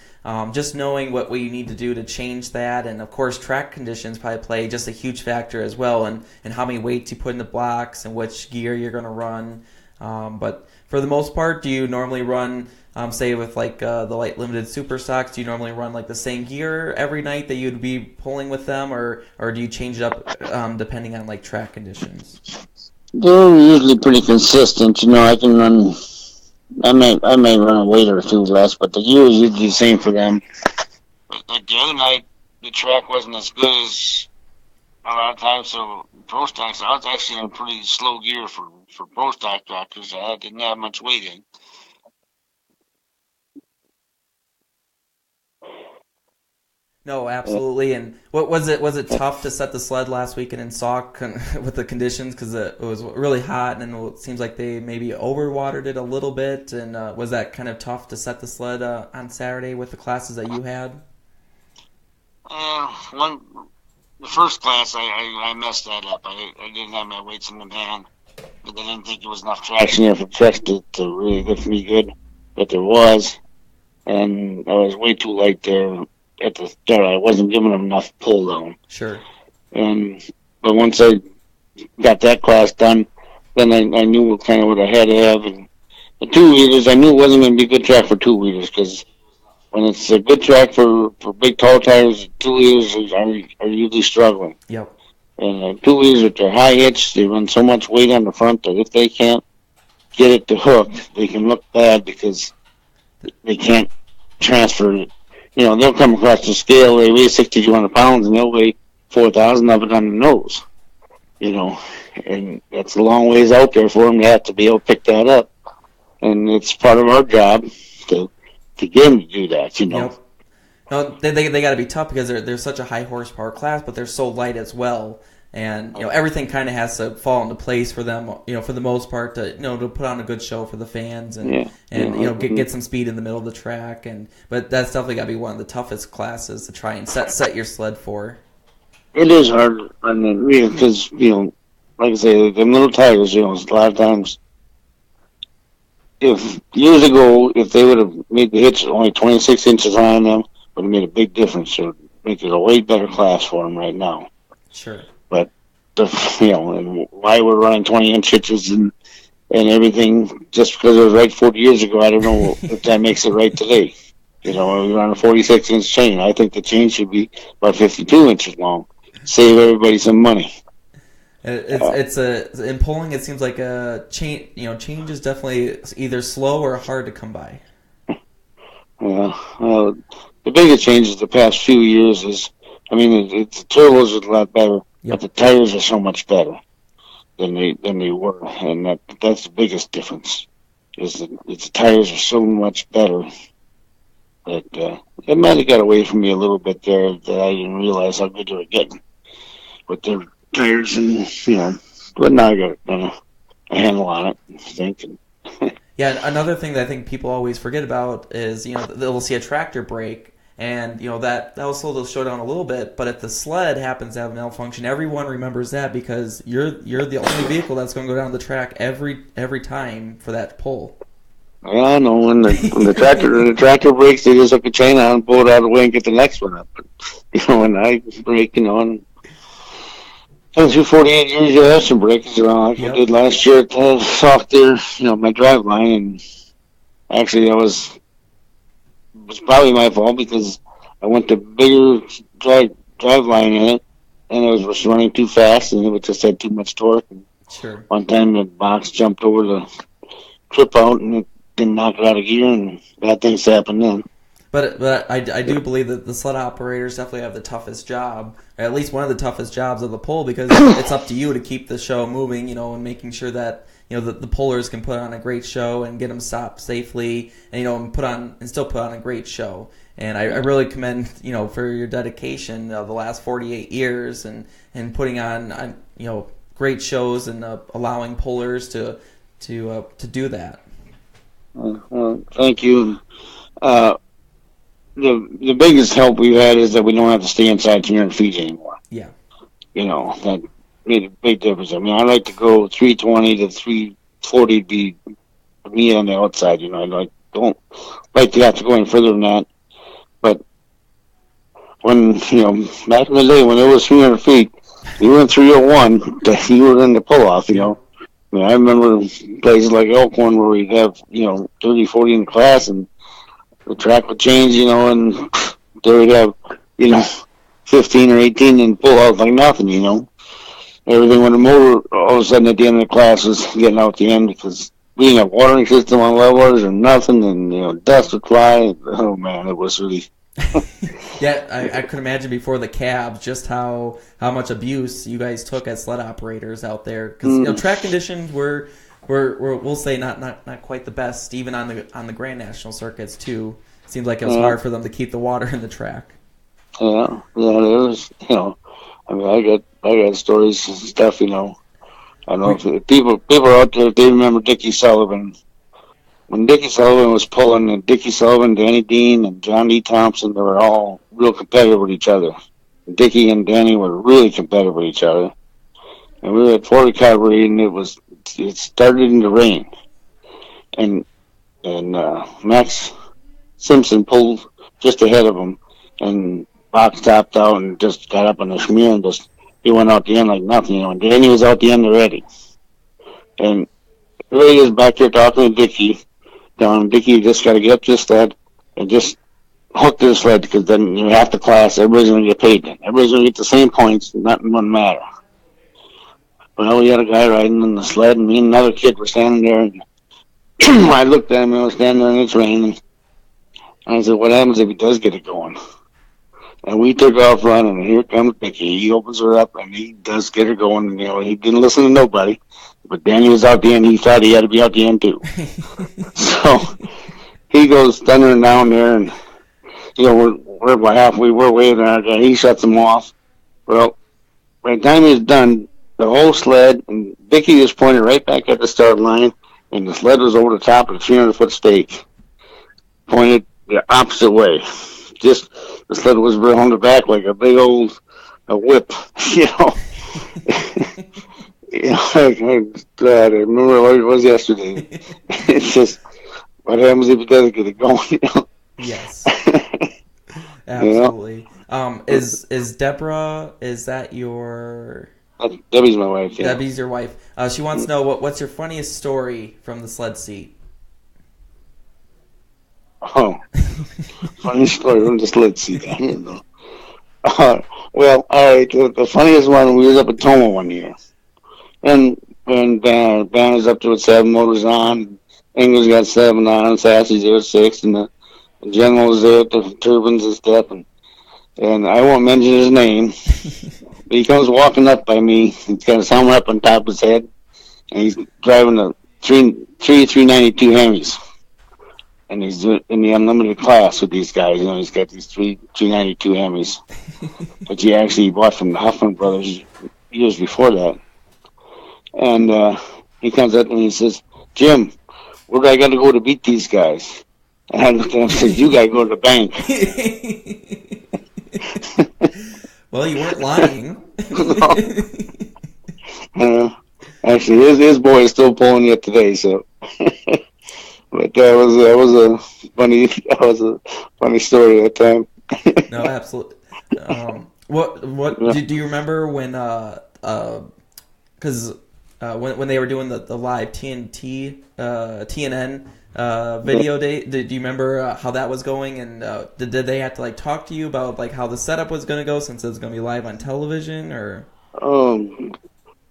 just knowing what you need to do to change that, and of course track conditions probably play just a huge factor as well, and how many weights you put in the blocks and which gear you're going to run. But for the most part, do you normally run, say with like the light limited super stocks, do you normally run like the same gear every night that you'd be pulling with them, or do you change it up depending on like track conditions? They're usually pretty consistent. I can run. I may run a weight or two less, but the gear is usually the same for them. Like the other night, the track wasn't as good as a lot of times. So pro stocks, I was actually on pretty slow gear for pro stock tractors. I didn't have much weight in. No, absolutely. And what was it? Was it tough to set the sled last weekend in Sauk with the conditions, because it was really hot, and it seems like they maybe overwatered it a little bit? And was that kind of tough to set the sled on Saturday with the classes that you had? The first class, I messed that up. I didn't have my weights in the pan, but I didn't think there was enough traction there for trucks to really get me good. But there was, and I was way too light there at the start. I wasn't giving them enough pull down. Sure. But once I got that class done, then I knew kind of what I had to have. And the 2-wheelers, I knew it wasn't going to be a good track for 2-wheelers, because when it's a good track for big tall tires, 2-wheelers are usually struggling. Yep. And 2-wheelers with their high hitch, they run so much weight on the front that if they can't get it to hook, they can look bad because they can't transfer it. They'll come across the scale, they weigh 6,200 pounds, and they'll weigh 4,000 of it on the nose. And that's a long ways out there for them. They have to be able to pick that up. And it's part of our job to get them to do that, Yep. No, they got to be tough because they're such a high horsepower class, but they're so light as well. And everything kind of has to fall into place for them. For the most part, to put on a good show for the fans and get some speed in the middle of the track. But that's definitely got to be one of the toughest classes to try and set your sled for. It is hard, because like I say, them little tires. A lot of times, years ago, if they would have made the hitch only 26 inches on them, would have made a big difference. It would make it a way better class for them right now. Sure. But and why we're running 20-inch hitches and everything just because it was right 40 years ago, I don't know if that makes it right today. We run a 46-inch chain. I think the chain should be about 52 inches long. Save everybody some money. In polling, it seems like a change. Change is definitely either slow or hard to come by. The biggest changes the past few years is, the turbos are a lot better, but the tires are so much better than they were, and that's the biggest difference. Is that the tires are so much better that it might have got away from me a little bit there, that I didn't realize how good they were getting with their tires, and but now I got a handle on it, I think. Yeah, another thing that I think people always forget about is they'll see a tractor brake, and that'll slow the show down a little bit. But if the sled happens to have a malfunction, everyone remembers that because you're the only vehicle that's going to go down the track every time for that pull. Yeah, I know when the tractor breaks, they just hook a chain on, pull it out of the way, and get the next one up. But when I brake, and through 48 years, you have some breakers around, like I did last year at Sauk there, my drive line, and actually that was probably my fault because I went to bigger drive line in it, and it was running too fast, and it just had too much torque. And sure. One time the box jumped over the trip out, and it didn't knock it out of gear, and bad things happened then. But I do believe that the sled operators definitely have the toughest job, or at least one of the toughest jobs of the pull, because it's up to you to keep the show moving, and making sure that the pullers can put on a great show and get them stopped safely, and and still put on a great show. And I really commend for your dedication of the last 48 years and putting on great shows and allowing pullers to do that. Well, thank you. The biggest help we've had is that we don't have to stay inside 300 feet anymore. Yeah. That made a big difference. I mean, I like to go 320 to 340 be me on the outside. I don't like to have to go any further than that. But when, back in the day when it was 300 feet, you went 301, you were in the pull-off, I mean, I remember places like Elkhorn where we'd have, 30, 40 in class, and the track would change, and they would have, 15 or 18 and pull out like nothing, Everything went over, all of a sudden at the end of the class was getting out the end because we didn't have watering system on levelers or nothing, and, dust would fly. Oh, man, it was really... Yeah, I could imagine before the cabs just how much abuse you guys took as sled operators out there, because track conditions were we'll say not quite the best, even on the Grand National circuits too. It seemed like it was hard for them to keep the water in the track. Yeah, it was. I mean, I got stories and stuff. I don't know if people out there, if they remember Dickie Sullivan. When Dickie Sullivan was pulling, and Dickie Sullivan, Danny Dean, and John D. Thompson, they were all real competitive with each other. Dickie and Danny were really competitive with each other. And we were at Fort Recovery, and it started in the rain. And Max Simpson pulled just ahead of him, and Box topped out and just got up on the schmear and he went out the end like nothing, and Danny was out the end already. And really is back there talking to Dickie. Dickie just got to get up to the sled and just hook to the sled, because then half the class, everybody's going to get paid then. Everybody's going to get the same points, nothing wouldn't matter. Well, we had a guy riding on the sled, and me and another kid were standing there, and I looked at him, and I was standing there in it's raining, and I said, what happens if he does get it going? And we took off running, and here comes Dickie. He opens her up, and he does get her going, and, he didn't listen to nobody. But Danny was out the end. He thought he had to be out the end, too. So he goes thundering down there, and, we're about halfway. We're waving at our guy. He shuts him off. Well, by the time he was done, the whole sled, and Dickie just pointed right back at the start line, and the sled was over the top of the 300-foot stake, pointed the opposite way. Just the sled was on the back like a big old whip, God, I remember what it was yesterday. It's just, what happens if it doesn't get it going? Yes, absolutely. Is Deborah? Is that your? Debbie's my wife. Yeah. Debbie's your wife. She wants to know what's your funniest story from the sled seat. Oh, funny story from the sled seat. I don't know. Well, all right. The funniest one, we was up at Toma one year. And band is up to with 7 motors on. Engel's got 7 on. Sassy's there at 6. And the General's there at the turbines and stuff. And I won't mention his name. But he comes walking up by me. He's got his helmet up on top of his head. And he's driving a 392 Hemis. And he's in the unlimited class with these guys. He's got these 392 Hemis. Which he actually bought from the Huffman brothers years before that. And he comes up and he says, Jim, where do I got to go to beat these guys? And I looked at him and said, you got to go to the bank. Well, you weren't lying. Actually, his boy is still pulling yet today, so. But that was a funny story at that time. No, absolutely. What do you remember when because when they were doing the live TNN video day, did you remember how that was going, and did they have to talk to you about how the setup was going to go, since it was going to be live on television, or?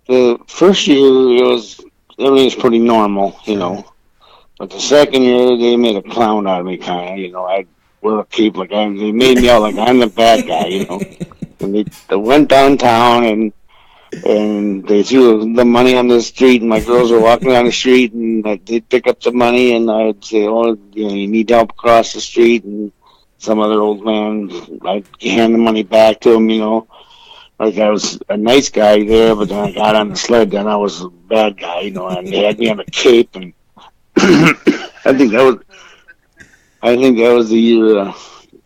The first year everything was pretty normal, But the second year they made a clown out of me, kind of. wear a cape like they made me out like I'm the bad guy, you know. And they went downtown and they threw the money on the street, and my girls were walking down the street, and they'd pick up the money, and I'd say, "Oh, you need help across the street," and some other old man, I'd hand the money back to him, you know. Like I was a nice guy there, but then I got on the sled, then I was a bad guy, you know, and they had me on a cape, and I think that was the year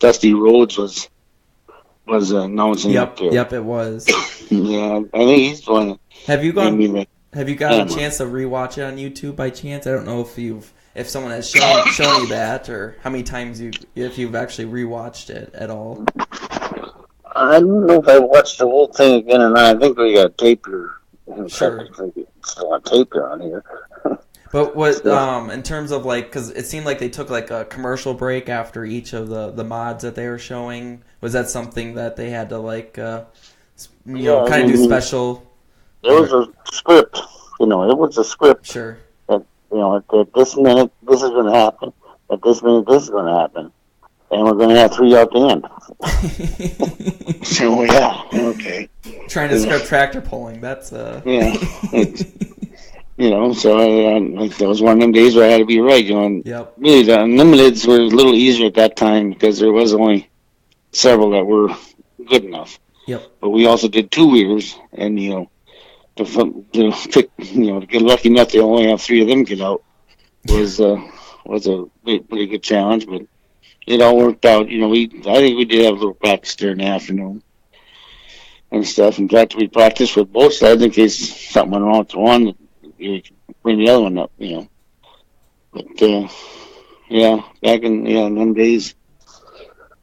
Dusty Rhodes was announcing up there. Yep, it was. Yeah, I think he's going. Have you gotten a chance to rewatch it on YouTube by chance? I don't know if someone has shown you that, or how many times if you've actually rewatched it at all. I don't know if I watched the whole thing again or not. I think we got tape here. Sure. Still on tape here on here. But what in terms of like, because it seemed like they took like a commercial break after each of the mods that they were showing. Was that something that they had to like, kind of do special? There was a script. You know, it was a script. Sure. That, you know, at this minute this is going to happen. At this minute this is going to happen. And we're going to have 3 out the end. So, yeah, okay. Trying to script tractor pulling, that's... Yeah. You know, so that was one of them days where I had to be right, you know. And yep. Really, the Unlimiteds were a little easier at that time because there was only several that were good enough. Yep. But we also did 2-wheelers, and, you know, to get lucky enough to only have 3 of them get out was a pretty good challenge, but it all worked out. You know, I think we did have a little practice there in the afternoon and stuff. In fact, we practiced with both sides in case something went wrong with the one, you could bring the other one up, you know. But yeah, back in them days,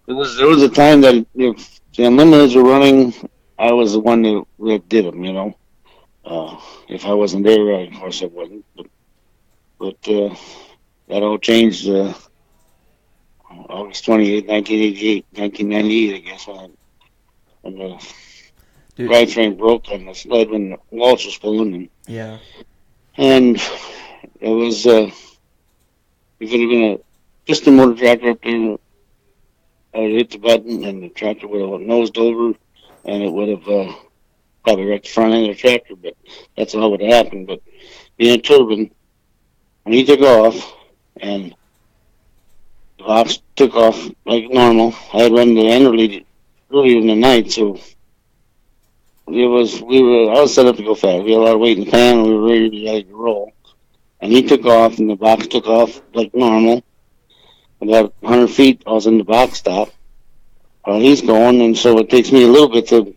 there was a time that if the Unlimiteds were running, I was the one that did them, you know. If I wasn't there, of course I wasn't. But that all changed. August 28, 1998, I guess, when the drivetrain broke on the sled when the walls was pulling. Yeah. And it was, it could have been a piston motor tractor up there. I would hit the button and the tractor would have nosed over and it would have probably wrecked the front end of the tractor, but that's not what happened. But being a turbine, when he took off and the box took off like normal. I had run the interlead earlier in the night, so I was set up to go fast. We had a lot of weight in the pan, and we were ready to roll. And he took off, and the box took off like normal. About 100 feet, I was in the box stop while he's going, and so it takes me a little bit to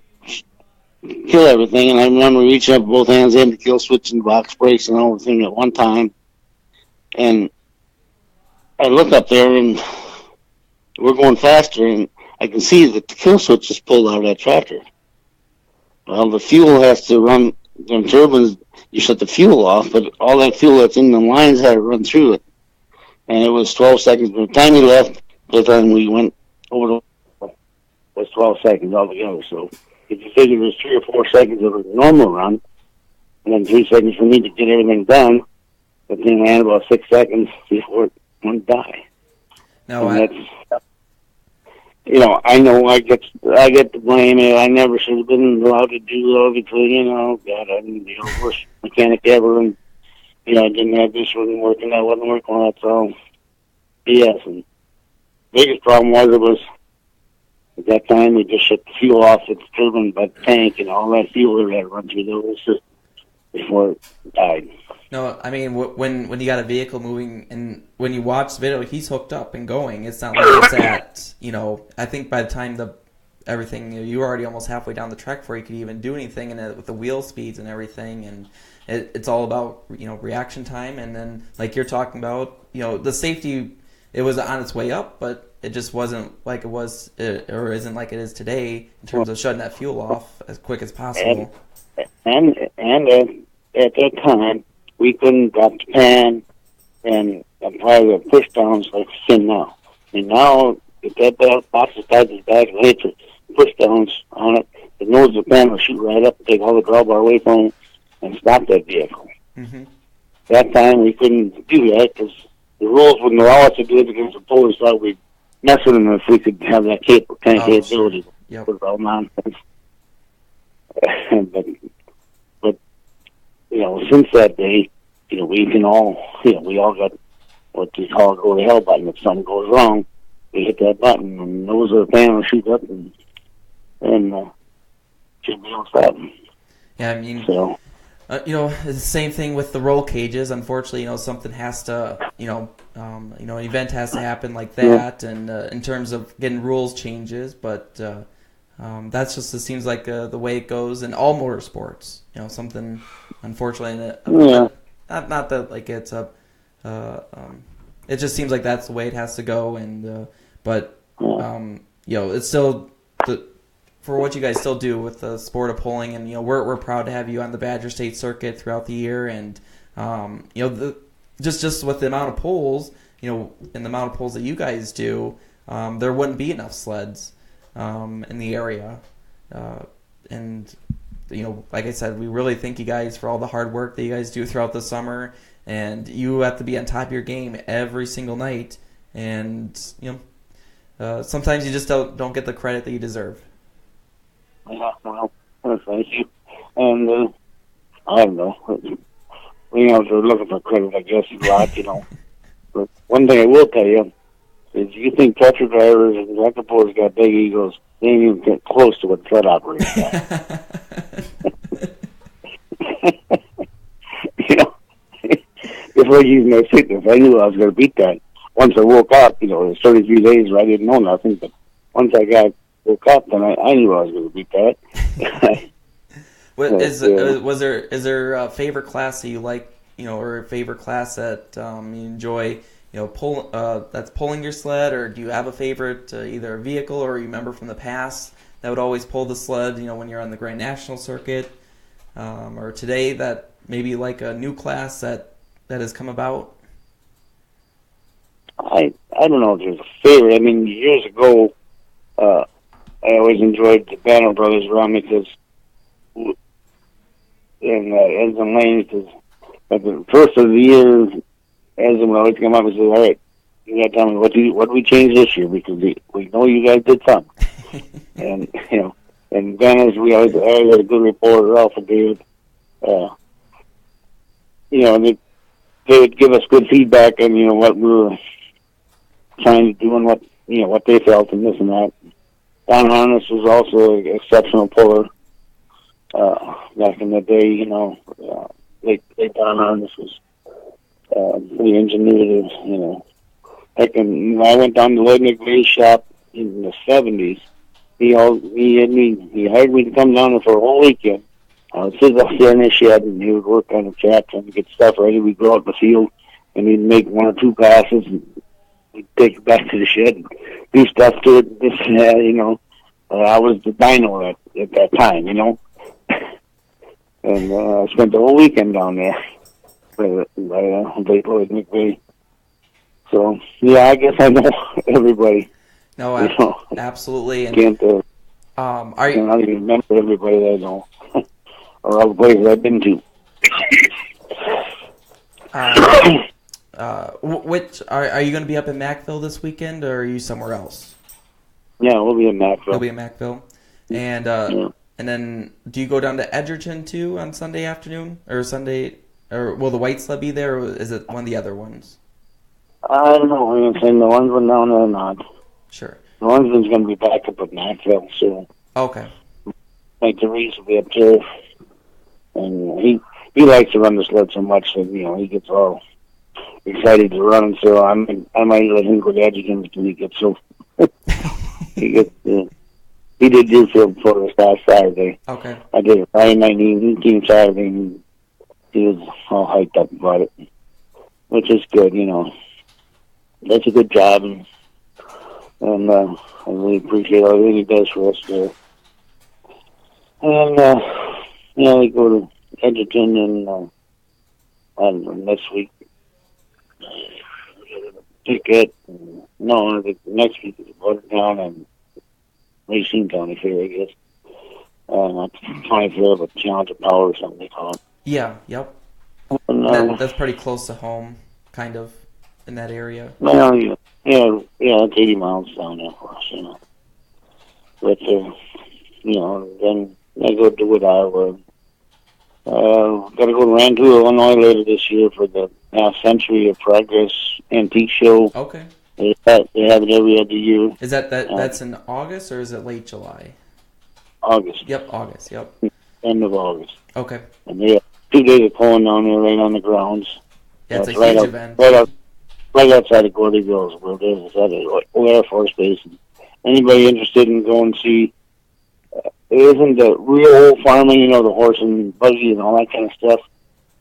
kill everything. And I remember reaching up with both hands in to kill switch and box brakes and everything at one time. And I look up there, and we're going faster, and I can see that the kill switch is pulled out of that tractor. Well, the fuel has to run. The turbines, you shut the fuel off, but all that fuel that's in the lines had to run through it. And it was 12 seconds. By the time we left, by the time we went over it was 12 seconds altogether. So if you figure there's 3 or 4 seconds of a normal run, and then 3 seconds for me to get everything done, the thing ran about 6 seconds before it went die. No, I know I get the blame, and I never should have been allowed to do all between, God, I'm the worst mechanic ever, and, I didn't have this wasn't working, that wasn't working, well, that's all BS. And the biggest problem was at that time, we just shut the fuel off at the turbine by the tank, and all that fuel had to run through the whole system before it died. No, I mean, when you got a vehicle moving, and when you watch the video, he's hooked up and going. It's not like it's at, I think by the time everything, you were already almost halfway down the track before you could even do anything, and with the wheel speeds and everything, and it's all about, reaction time, and then, like you're talking about, the safety, it was on its way up, but it just wasn't like it was, or isn't like it is today, in terms of shutting that fuel off as quick as possible. And at that time, we couldn't drop the pan and apply the push downs like we can now. And now, if that box is tied to the back and hit the push downs on it, the nose of the pan will shoot right up and take all the drawbar away from it and stop that vehicle. Mm-hmm. That time, we couldn't do that because the rules wouldn't allow us to do it because the police thought we'd mess with them if we could have that kind of capability. Sure. Yep. It was all nonsense. but since that day, we can all, we all got what they call a go to hell button. If something goes wrong, we hit that button, and those are the panels shoot up, and should be able to stop them. Yeah, I mean, so. It's the same thing with the roll cages. Unfortunately, something has to, an event has to happen like that, and in terms of getting rules changes, but that's just, it seems like the way it goes in all motorsports. Something, unfortunately, not that like it's a, it just seems like that's the way it has to go, and it's still for what you guys still do with the sport of polling, and we're proud to have you on the Badger State circuit throughout the year, and just with the amount of polls, and the amount of polls that you guys do, there wouldn't be enough sleds in the area, and like I said, we really thank you guys for all the hard work that you guys do throughout the summer, and you have to be on top of your game every single night, and sometimes you just don't get the credit that you deserve. Yeah, well, thank you. And I don't know. They're looking for credit, I guess, a lot, But one thing I will tell you is, you think tractor drivers and tractor pullers got big egos, they ain't even get close to what sled operators got. It's like using their sickness. I knew I was going to beat that. Once I woke up, there's 33 days where I didn't know nothing, but once I woke up, then I knew I was going to beat that. Is there a favorite class that you like, or a favorite class that you enjoy, that's pulling your sled, or do you have a favorite, either a vehicle or you remember from the past that would always pull the sled, when you're on the Grand National circuit, or today that maybe like a new class that has come about? I don't know if there's a favorite. I mean, years ago, I always enjoyed the Banner Brothers run, because in Ensign Lane, because at the first of the year, Ensign would always come up and say, "All right, you got to tell me what do we change this year, because we know you guys did something." And and Banners, we always had a good reporter, Alpha David. They would give us good feedback on what we were trying to do and what they felt and this and that. Don Harness was also an exceptional puller back in the day. Late Don Harness was pretty ingenuitive. Heck, and I went down to Lloyd McVeigh's shop in the '70s. He hired me to come down there for a whole weekend. I was sit up there in his shed, and he would work on the tractor and get stuff ready. We'd go out in the field, and he'd make one or two passes, and we'd take it back to the shed and do stuff to it, this and that, I was the dyno at that time, And I spent the whole weekend down there by Lloyd McVeigh. So, yeah, I guess I know everybody. No, absolutely. And, I don't even remember everybody that I know. Or all the places I've been to. Which are you going to be up in Mackville this weekend, or are you somewhere else? Yeah, we'll be in Mackville. We'll be in Mackville, and and then do you go down to Edgerton too on Sunday afternoon or Sunday, or will the White Sled be there, or is it one of the other ones? I don't know. I'm saying the ones went down there or not. Sure. The one's going to be back up at Mackville soon. Okay. Like the Reese will be up there. And he likes to run the sled so much that he gets all excited to run. So I might let him go to Edgerton because he gets so he did Deerfield for us last Saturday. Okay. I did it Friday night. He came Saturday, and he was all hyped up about it, which is good. That's a good job, and I really appreciate all he does for us there. And we go to Edgerton and next week. Ticket. No, I think next week is Watertown and Racine County Fair, I guess. Not County Fair, but Challenge of Power or something they call it. Yeah, yep. And that's pretty close to home, kind of, in that area. Well, Yeah, it's 80 miles down there for us, But, then I go to Wood, Iowa. Got to go to Rantoul, Illinois later this year for the Half Century of Progress Antique Show. Okay. They have it every other year. Is that's in August or is it late July? August. Yep, August. Yep. End of August. Okay. And they have 2 days of pulling down there right on the grounds. Yeah, it's a huge event. Right outside of Gordyville, where it is. It's at the Old Air Force Base. And anybody interested in going to see, it isn't the real old farming, the horse and buggy and all that kind of stuff,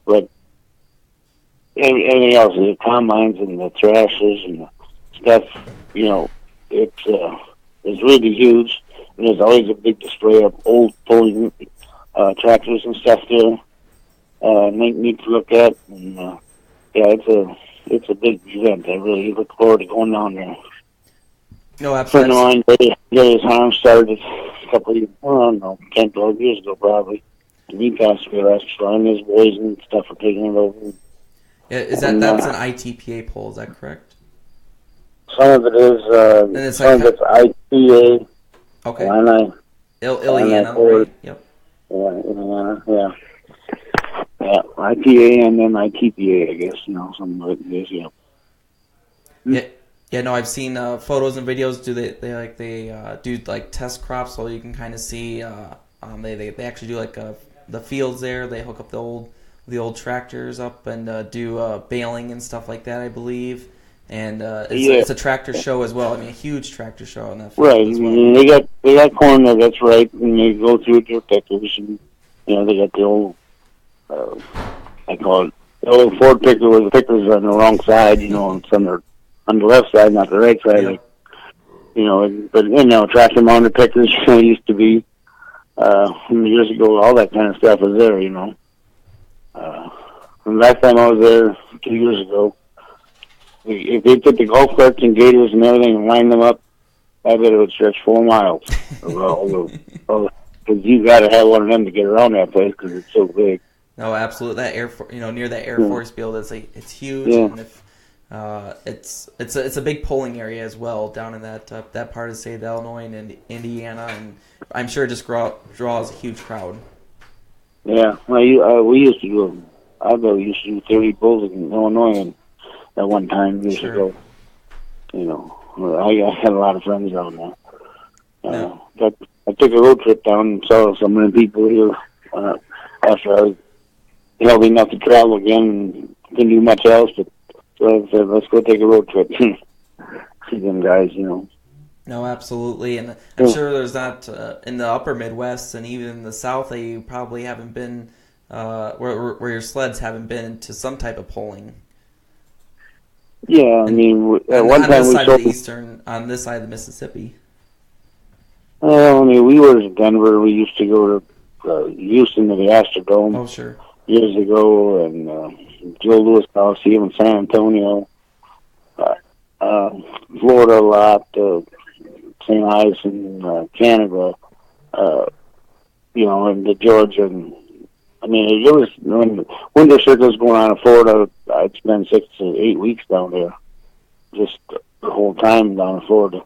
but everything else, the combines and the thrashers and the stuff, it's really huge. And there's always a big display of old pulling tractors and stuff there. Neat to look at. And, it's a big event. I really look forward to going down there. No, absolutely. A friend of mine, Jerry's Harm started a couple of, 10, 12 years ago probably. And he passed away last year, and his boys and stuff are taking it over. Yeah, that's an ITPA poll, is that correct? Some of it is, some of it's IPA. Okay. Illinois, right? Yep. Yeah, Indiana, yeah. Yeah, IPA and then ITPA, I guess, some of it is, Yeah, no, I've seen photos and videos. They do like test crops, so you can kind of see. They actually do like the fields there. They hook up the old tractors up and do baling and stuff like that, I believe. And it's a tractor show as well. I mean, a huge tractor show on that field as well. Right, they got corn there. That's right, and they go through their pickers, and they got the old. I call it the old Ford picker where the pickers are on the wrong side, and some are on the left side, not the right side. But tractor mounted pickers used to be years ago. All that kind of stuff was there, And last time I was there 2 years ago, if they put the golf carts and gators and everything and line them up, I bet it would stretch 4 miles. Because you got to have one of them to get around that place because it's so big. No, absolutely. That near that Air Force field, it's huge, and if it's a big polling area as well down in that part of the state of Illinois and Indiana, and I'm sure it just draws a huge crowd. Yeah, well, we used to do. I used to do 30 bulls in Illinois at one time years ago. I had a lot of friends down there. I took a road trip down and saw some of the people here after I was healthy enough to travel again and couldn't do much else. But so I said, let's go take a road trip. See them guys, No, absolutely. And I'm sure there's not, in the upper Midwest and even in the South, you probably haven't been, where your sleds haven't been to some type of polling. Yeah, I mean, at one time we sold... On this side of the Mississippi. Well, I mean, we were in Denver. We used to go to Houston to the Astrodome. Oh, sure. Years ago, and Joe Louis Coliseum in San Antonio. Florida a lot, St. Ives in Canada, and the Georgia. And, I mean, it was when winter circles going on in Florida. I'd spend 6 to 8 weeks down there, just the whole time down in Florida.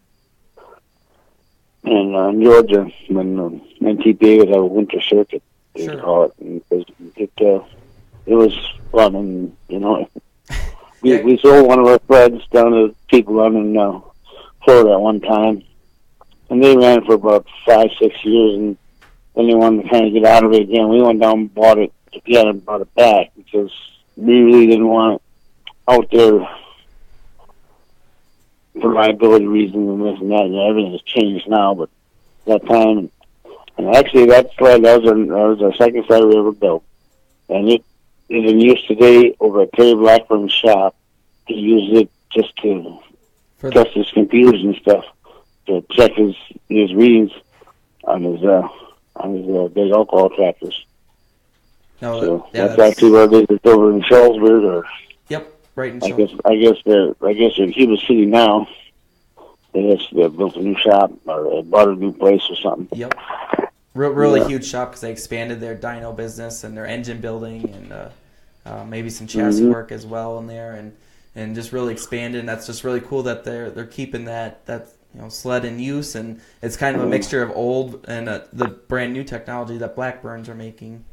And in Georgia, when NTPA would have a winter circuit, they call it, and it was fun, and we sold one of our sleds down to people down in Florida at one time, and they ran it for about 5-6 years, and then they wanted to kind of get out of it again. We went down and bought it again and brought it back because we really didn't want it out there for liability reasons and this and that. Everything has changed now, but that time, and actually that sled, that was our second sled we ever built, and it is in use today over at Terry Blackburn's shop. He uses it just to test his computers and stuff, to check his readings on his big alcohol tractors. No, so that's actually where it is. It's over in Shullsburg, or right in Shullsburg. I guess they're in Cuba City now. They built a new shop or bought a new place or something. Yep. Really huge shop because they expanded their dyno business and their engine building and maybe some chassis work as well in there. And and just really expanded. And that's just really cool that they're keeping that sled in use, and it's kind of a mixture of old and the brand new technology that Blackburns are making.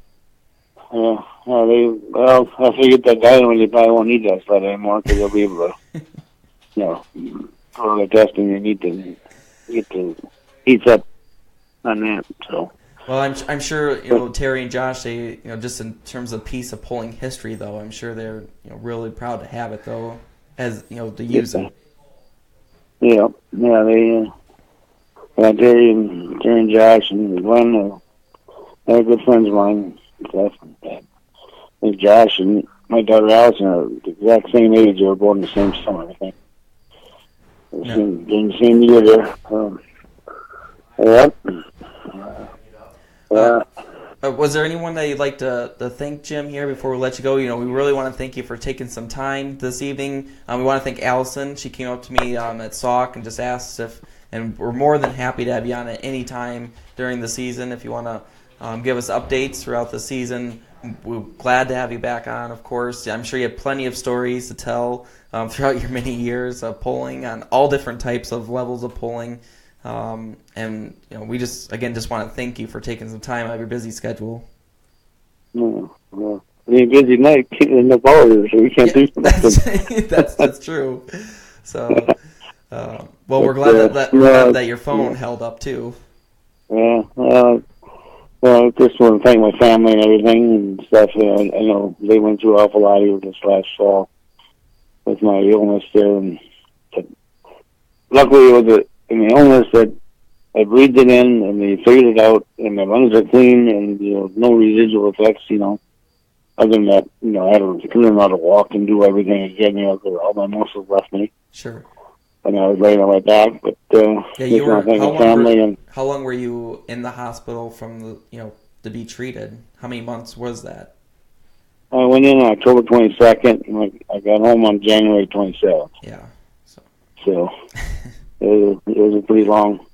Yeah, I figured that guy when they probably won't need that sled anymore because they'll be able to, for the testing you need to get the heats up on that. So. Well, I'm sure Terry and Josh. They just in terms of piece of polling history, though, I'm sure they're really proud to have it though, as to use it. Yeah, they Terry and Josh and Glenn, they're good friends of mine. I think Josh and my daughter Allison are the exact same age. They were born the same summer, I think. In the same year there. Was there anyone that you'd like to thank, Jim, here before we let you go? We really want to thank you for taking some time this evening. We want to thank Allison. She came up to me at Sauk and just asked and we're more than happy to have you on at any time during the season. If you want to give us updates throughout the season, we're glad to have you back on, of course. I'm sure you have plenty of stories to tell throughout your many years of polling on all different types of levels of polling. And we just want to thank you for taking some time out of your busy schedule. Well, it's a busy night in the bar, so we can't do something. That's true. So, we're glad that your phone held up too. Yeah. Well, I just want to thank my family and everything and stuff. I know they went through an awful lot here this last fall with my illness there, but luckily it was an illness that I breathed it in and they figured it out, and my lungs are clean and no residual effects. Other than that, I had to learn how to walk and do everything again. All my muscles left me. Sure. And I was laying on my back, but you were. How long were you in the hospital from to be treated? How many months was that? I went in on October 22nd, and I got home on January 27th. Yeah. So it was a pretty long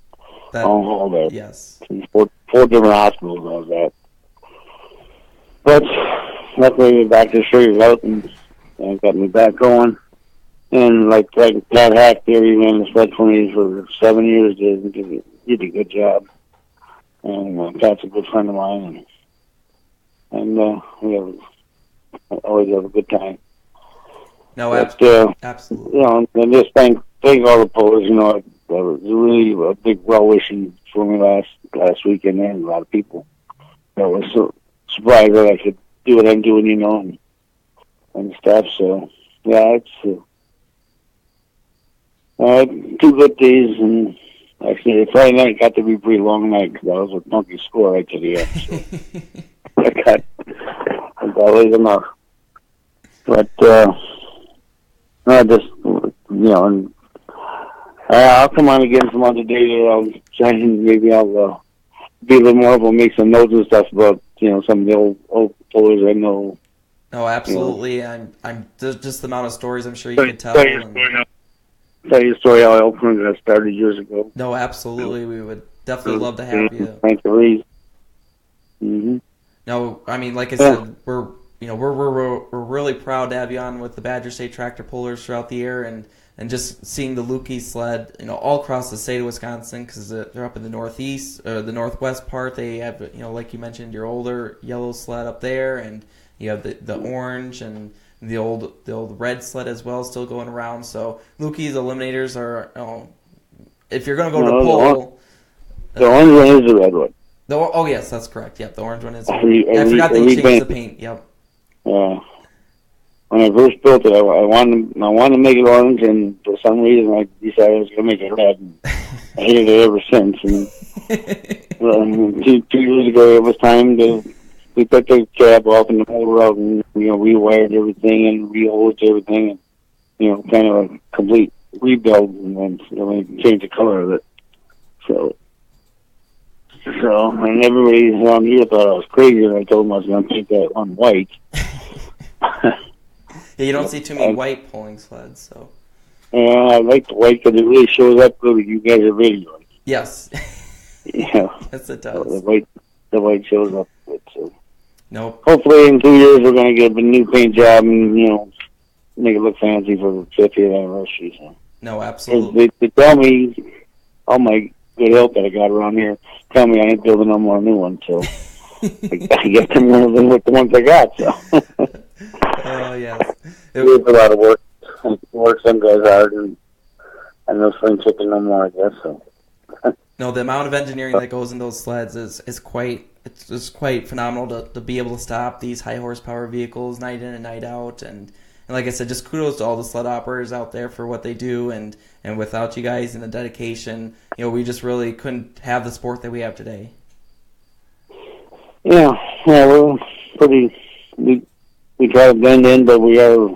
haul there. Yes. Four different hospitals I was at. But luckily the doctor figured it out and got me back going. And like Pat Hack there, he ran the sled for me for 7 years. He did a good job. And Pat's a good friend of mine. And we always have a good time. No, absolutely. And just thank all the pollers. There was really a big well-wishing for me last weekend, and a lot of people. I was so surprised that I could do what I'm doing, and stuff. So, yeah, it's 2 good days, and actually Friday night got to be a pretty long night because I was with Monkey Score right to the end. So I got late enough. But, and I'll come on again some other day. I'll try and maybe I'll be a little more. We'll make some notes and stuff about some of the old pollers I know. No, absolutely. I'm just the amount of stories I'm sure you could tell. Tell you a story how Elkhorn got started years ago. No, absolutely. We would definitely love to have you. Thank you, Reese. Mm-hmm. No, I mean, like I said, we're really proud to have you on with the Badger State Tractor Pullers throughout the year, and just seeing the Luedtke sled, all across the state of Wisconsin, because they're up in the northeast or the northwest part. They have, like you mentioned, your older yellow sled up there, and you have the orange and the old red sled as well, still going around. So Luedtke's eliminators are, if you're going to go to poll, the orange one is the red one. Oh yes, that's correct. Yep, the orange one is. I forgot they changed the paint. Yep. Yeah. When I first built it, I wanted to make it orange, and for some reason I decided I was going to make it red. And I hated it ever since. And 2 years ago, it was time we took the cab off and the motor out, and rewired everything and re-hosed everything, and kind of a complete rebuild, and then changed the color of it. So and everybody around here thought I was crazy, and I told them I was going to paint that one white. Yeah, you don't see too many white pulling sleds, so. Yeah, I like the white because it really shows up good when you guys are videoing. Yes. Yeah. Yes, it does. The white shows up good, so. Nope. Hopefully in 2 years we're going to get a new paint job and, make it look fancy for the 50th anniversary. So. No, absolutely. They tell me, all my good help that I got around here, tell me I ain't building no more new ones, so I get them with the ones I got. So. Oh, yes. It's a lot of work. Work some guys hard, and no spring chicken no more, I guess. So. No, the amount of engineering that goes in those sleds is quite phenomenal to be able to stop these high horsepower vehicles night in and night out, and like I said, just kudos to all the sled operators out there for what they do, and without you guys and the dedication, we just really couldn't have the sport that we have today. Yeah, we're pretty. We try to blend in, but we are.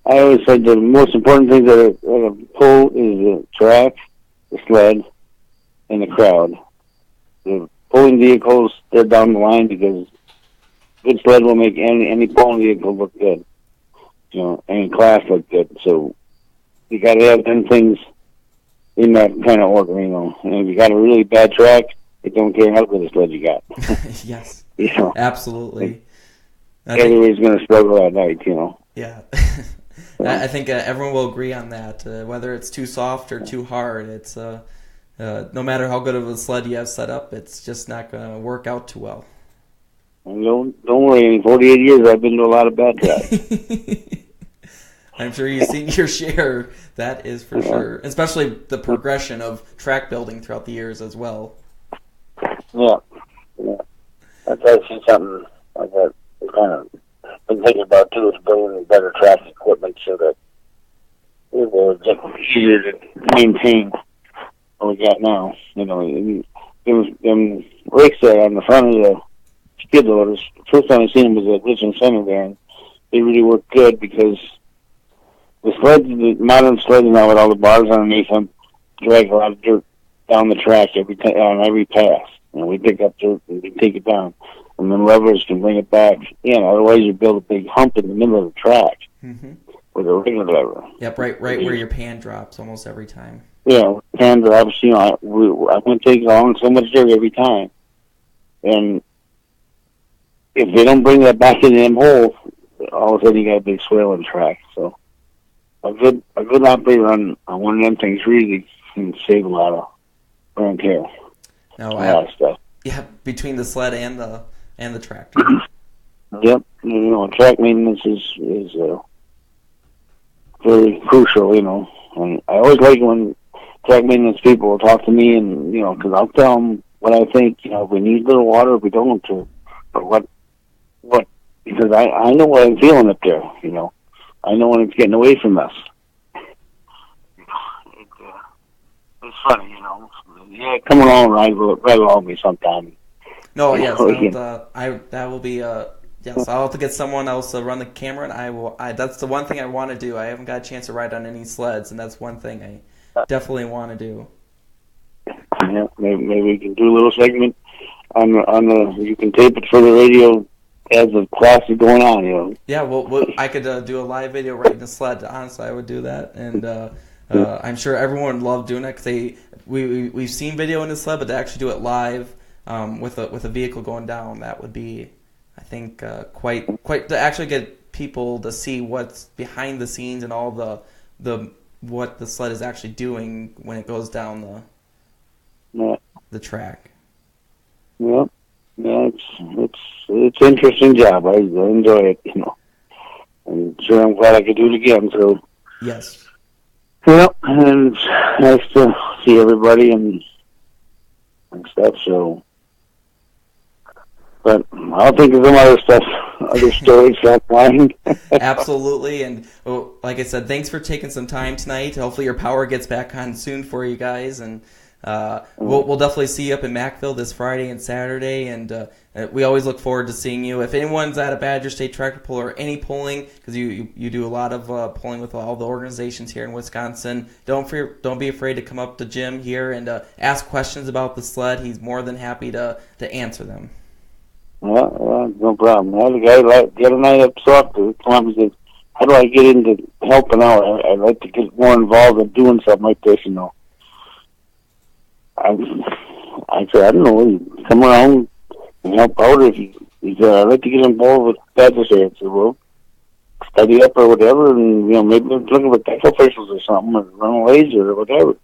I always said the most important thing that a pull is the track, the sled, and the crowd. The pulling vehicles, they're down the line because good sled will make any pulling vehicle look good. Any class look good. So you got to have them things in that kind of order, And if you got a really bad track, it don't care how good a sled you got. Yes. Absolutely. Everybody's going to struggle at night, Yeah. I think everyone will agree on that. Whether it's too soft or too hard, it's no matter how good of a sled you have set up, it's just not going to work out too well. Don't worry. In 48 years, I've been to a lot of bad tracks. I'm sure you've seen your share. That is for sure. Especially the progression of track building throughout the years as well. Yeah. That's actually something like that. Kind of been thinking about too, is building better track equipment so that it will get easier to maintain what we got now. Them rakes there on the front of the skid loaders. First time I seen them was at Richmond Center there, and they really work good because the modern sleds now with all the bars underneath them drag a lot of dirt down the track on every pass. We pick up dirt and we take it down. And then levers can bring it back in. Otherwise, you build a big hump in the middle of the track with a regular lever. Yep, right where your pan drops almost every time. Yeah, pan drops. I'm going to take along so much dirt every time. And if they don't bring that back into them holes, all of a sudden you got a big swale in the track. So a good operator on one of them things really can save a lot of wear and tear. A lot of stuff. Yeah, between the sled and the tractor. Yep, track maintenance is very crucial. And I always like when track maintenance people will talk to me, and because I'll tell them what I think. If we need a little water, if we don't, or what, because I know what I'm feeling up there. I know when it's getting away from us. It's funny, Yeah, come along, ride along with me sometime. No, yes, that will be yes. I'll have to get someone else to run the camera, and I will. That's the one thing I want to do. I haven't got a chance to ride on any sleds, and that's one thing I definitely want to do. Yeah, maybe we can do a little segment on the. You can tape it for the radio as the class is going on. Yeah, well I could do a live video right in the sled. Honestly, I would do that, and I'm sure everyone would love doing it because we've seen video in the sled, but to actually do it live. With a vehicle going down, that would be, I think, quite to actually get people to see what's behind the scenes and all the what the sled is actually doing when it goes down the track. Yeah, it's an interesting job. I enjoy it. I'm sure I'm glad I could do it again. So yes. Well, and it's nice to see everybody and stuff. So. But I'll think of some other stuff, other stories offline. Absolutely, and like I said, thanks for taking some time tonight. Hopefully your power gets back on soon for you guys, and we'll definitely see you up in Mackville this Friday and Saturday, and we always look forward to seeing you. If anyone's at a Badger State Tractor Pull or any pulling, because you do a lot of pulling with all the organizations here in Wisconsin, don't be afraid to come up to Jim here and ask questions about the sled. He's more than happy to answer them. Well, no problem. I had a guy the other night at Sauk come up and said, how do I get into helping out? I'd like to get more involved in doing something like this, I said, I don't know, you come around and help out. He said, I'd like to get involved with Badger State. I said, well, study up or whatever, and maybe they're looking for tech officials or something, or running laser or whatever.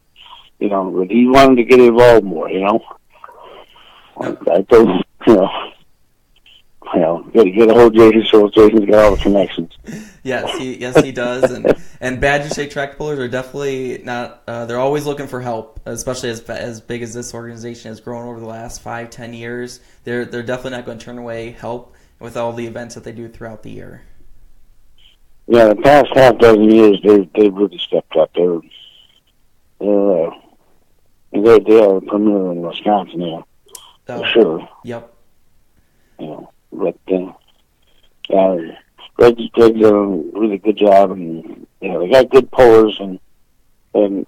But he wanted to get involved more. I told him, got to get a hold of Jason so Jason's got all the connections. Yes, he does, and Badger State Track Pullers are definitely not. They're always looking for help, especially as big as this organization has grown over the last 5-10 years. They're definitely not going to turn away help with all the events that they do throughout the year. Yeah, the past half dozen years, they've really stepped up. They are premier in Wisconsin, for sure. Yep. But Greg's done a really good job, and they got good pullers, and you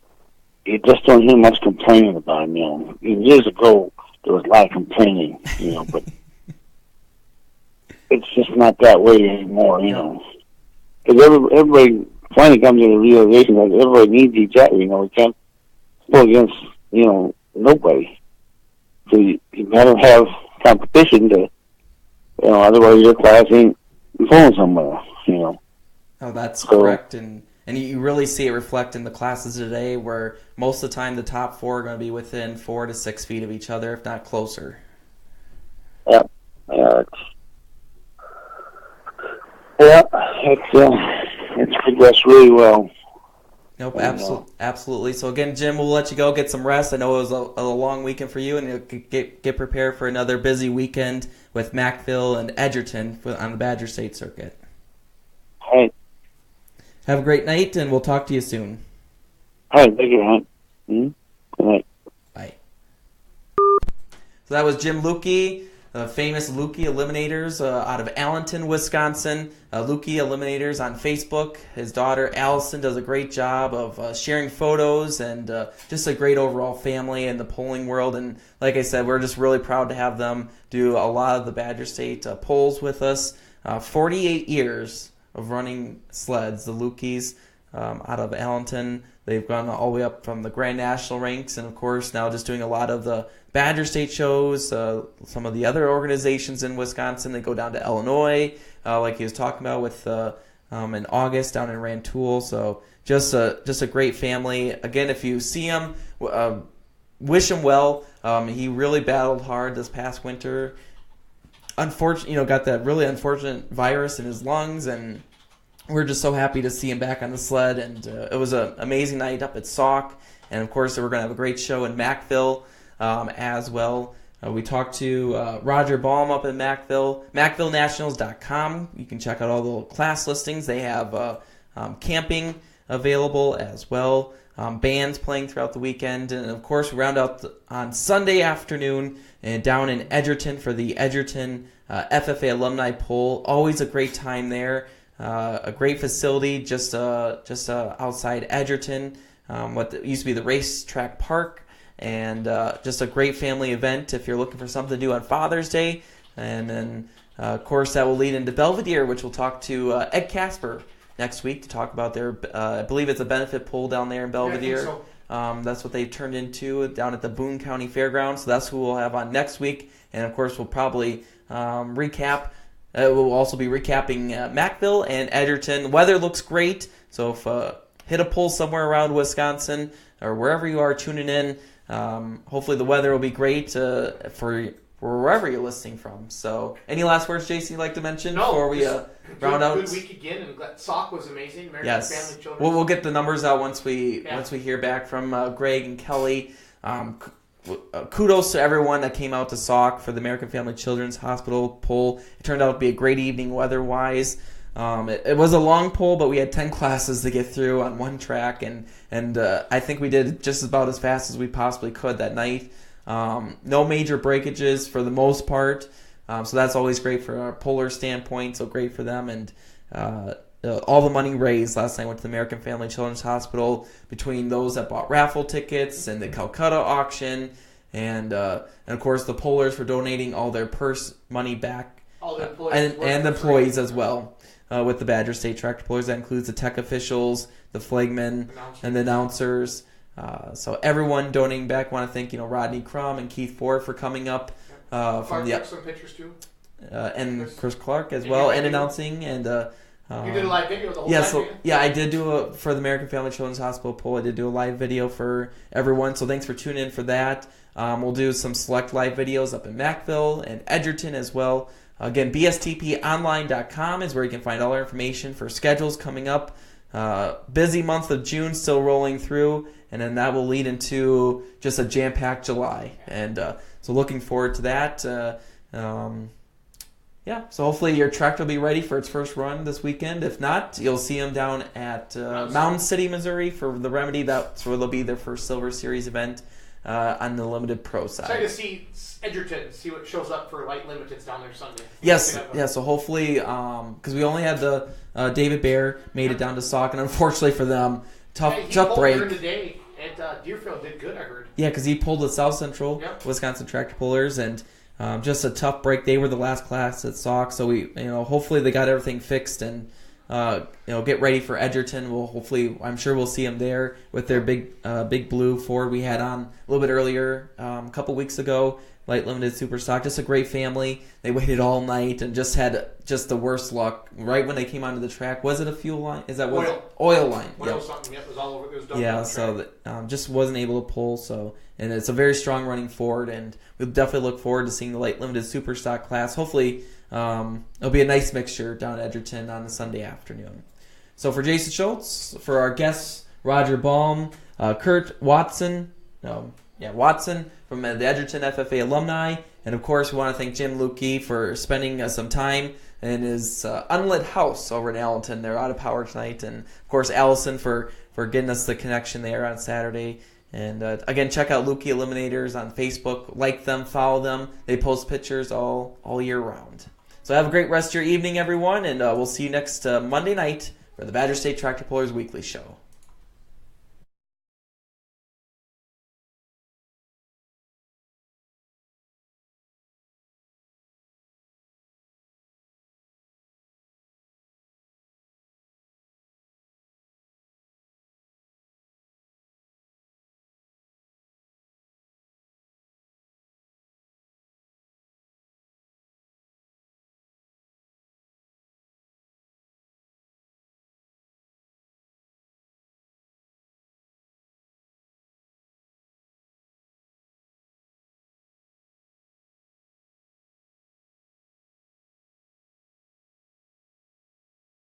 just don't hear much complaining about them. Years ago, there was a lot of complaining, but it's just not that way anymore, Because everybody finally comes to the realization that everybody needs each other. We can't pull against nobody. So you gotta have competition to. Otherwise your class ain't going somewhere, Oh, that's correct. And you really see it reflect in the classes today where most of the time the top 4 are going to be within 4 to 6 feet of each other, if not closer. Yeah. It's progressed really well. Nope, absolutely. So again, Jim, we'll let you go get some rest. I know it was a long weekend for you, and you'll get prepared for another busy weekend with Mackville and Edgerton on the Badger State Circuit. All right. Have a great night, and we'll talk to you soon. All right, thank you, Hunt. Good night. Bye. So that was Jim Luedtke, the famous Luedtke Eliminators out of Allenton, Wisconsin. Luedtke Eliminators on Facebook. His daughter Allison does a great job of sharing photos, and just a great overall family in the polling world. And like I said, we're just really proud to have them do a lot of the Badger State polls with us. 48 years of running sleds, the Luedtkes out of Allenton. They've gone all the way up from the Grand National ranks, and of course now just doing a lot of the Badger State shows. Some of the other organizations in Wisconsin, they go down to Illinois, like he was talking about with in August down in Rantoul. So just a great family. Again, if you see him, wish him well. He really battled hard this past winter. Unfortunately, got that really unfortunate virus in his lungs, and we're just so happy to see him back on the sled. And it was an amazing night up at Sauk, and of course we're going to have a great show in Mackville as well. We talked to Roger Baum up in Mackville, MackvilleNationals.com. You can check out all the class listings. They have camping available as well, bands playing throughout the weekend, and of course we round out on Sunday afternoon and down in Edgerton for the Edgerton FFA Alumni Poll. Always a great time there. A great facility just outside Edgerton, what used to be the racetrack park, and just a great family event if you're looking for something to do on Father's Day. And then, of course, that will lead into Belvedere, which we'll talk to Ed Casper next week to talk about their, I believe it's a benefit pool down there in Belvedere. Yeah, I think so. That's what they've turned into down at the Boone County Fairgrounds. So that's who we'll have on next week. And, of course, we'll probably recap. We'll also be recapping Mackville and Edgerton. The weather looks great, so if hit a poll somewhere around Wisconsin or wherever you are tuning in, hopefully the weather will be great for wherever you're listening from. So, any last words, Jason, you'd like to mention before we round out? Good week again, and Sauk was amazing. Yes, Family Children. We'll get the numbers out once we hear back from Greg and Kelly. Kudos to everyone that came out to Sauk for the American Family Children's Hospital poll. It turned out to be a great evening weather-wise. It was a long poll, but we had 10 classes to get through on one track, and I think we did just about as fast as we possibly could that night. No major breakages for the most part, so that's always great for our poller standpoint, so great for them. And all the money raised last night went to the American Family Children's Hospital between those that bought raffle tickets and the Calcutta auction, and of course the pollers for donating all their purse money back, all the employees and the employees as well. With the Badger State Tractor Pullers, that includes the tech officials, the flagmen, and the announcers. So everyone donating back. I want to thank Rodney Crum and Keith Ford for coming up Clark took some pictures too, and Chris Clark as well, and announcing, and You did a live video the whole yeah, time? so yeah, I did do for the American Family Children's Hospital poll. I did do a live video for everyone, so thanks for tuning in for that. We'll do some select live videos up in Mackville and Edgerton as well. Again, bstponline.com is where you can find all our information for schedules coming up. Busy month of June still rolling through, and then that will lead into just a jam-packed July. And so looking forward to that. Yeah, so hopefully your tractor will be ready for its first run this weekend. If not, you'll see them down at Mountain City, Missouri for the Remedy. That's where they'll be their first Silver Series event on the Limited Pro side. Excited to see Edgerton, see what shows up for Light Limiteds down there Sunday. Yes, yeah. So hopefully, because we only had the David Bear made it down to Sauk, and unfortunately for them, tough break. During the day at Deerfield did good, I heard. Yeah, because he pulled the South Central Wisconsin tractor pullers, and just a tough break. They were the last class at Sauk, so we, hopefully they got everything fixed and get ready for Edgerton. I'm sure we'll see them there with their big blue Ford we had on a little bit earlier, a couple weeks ago. Light Limited Super Stock, just a great family. They waited all night and just had the worst luck right when they came onto the track. Was it a fuel line? Is that what? Oil line. Oil something. Yep, it was all over. It was done. Yeah, so just wasn't able to pull. So, and it's a very strong running Ford, and we'll definitely look forward to seeing the Light Limited Super Stock class. Hopefully, it'll be a nice mixture down at Edgerton on a Sunday afternoon. So for Jason Schultz, for our guests Roger Baum, Kurt Watson. Watson from the Edgerton FFA alumni. And, of course, we want to thank Jim Luedtke for spending some time in his unlit house over in Allenton. They're out of power tonight. And, of course, Allison for getting us the connection there on Saturday. And, again, check out Luedtke Eliminators on Facebook. Like them, follow them. They post pictures all year round. So have a great rest of your evening, everyone. And we'll see you next Monday night for the Badger State Tractor Pullers Weekly Show.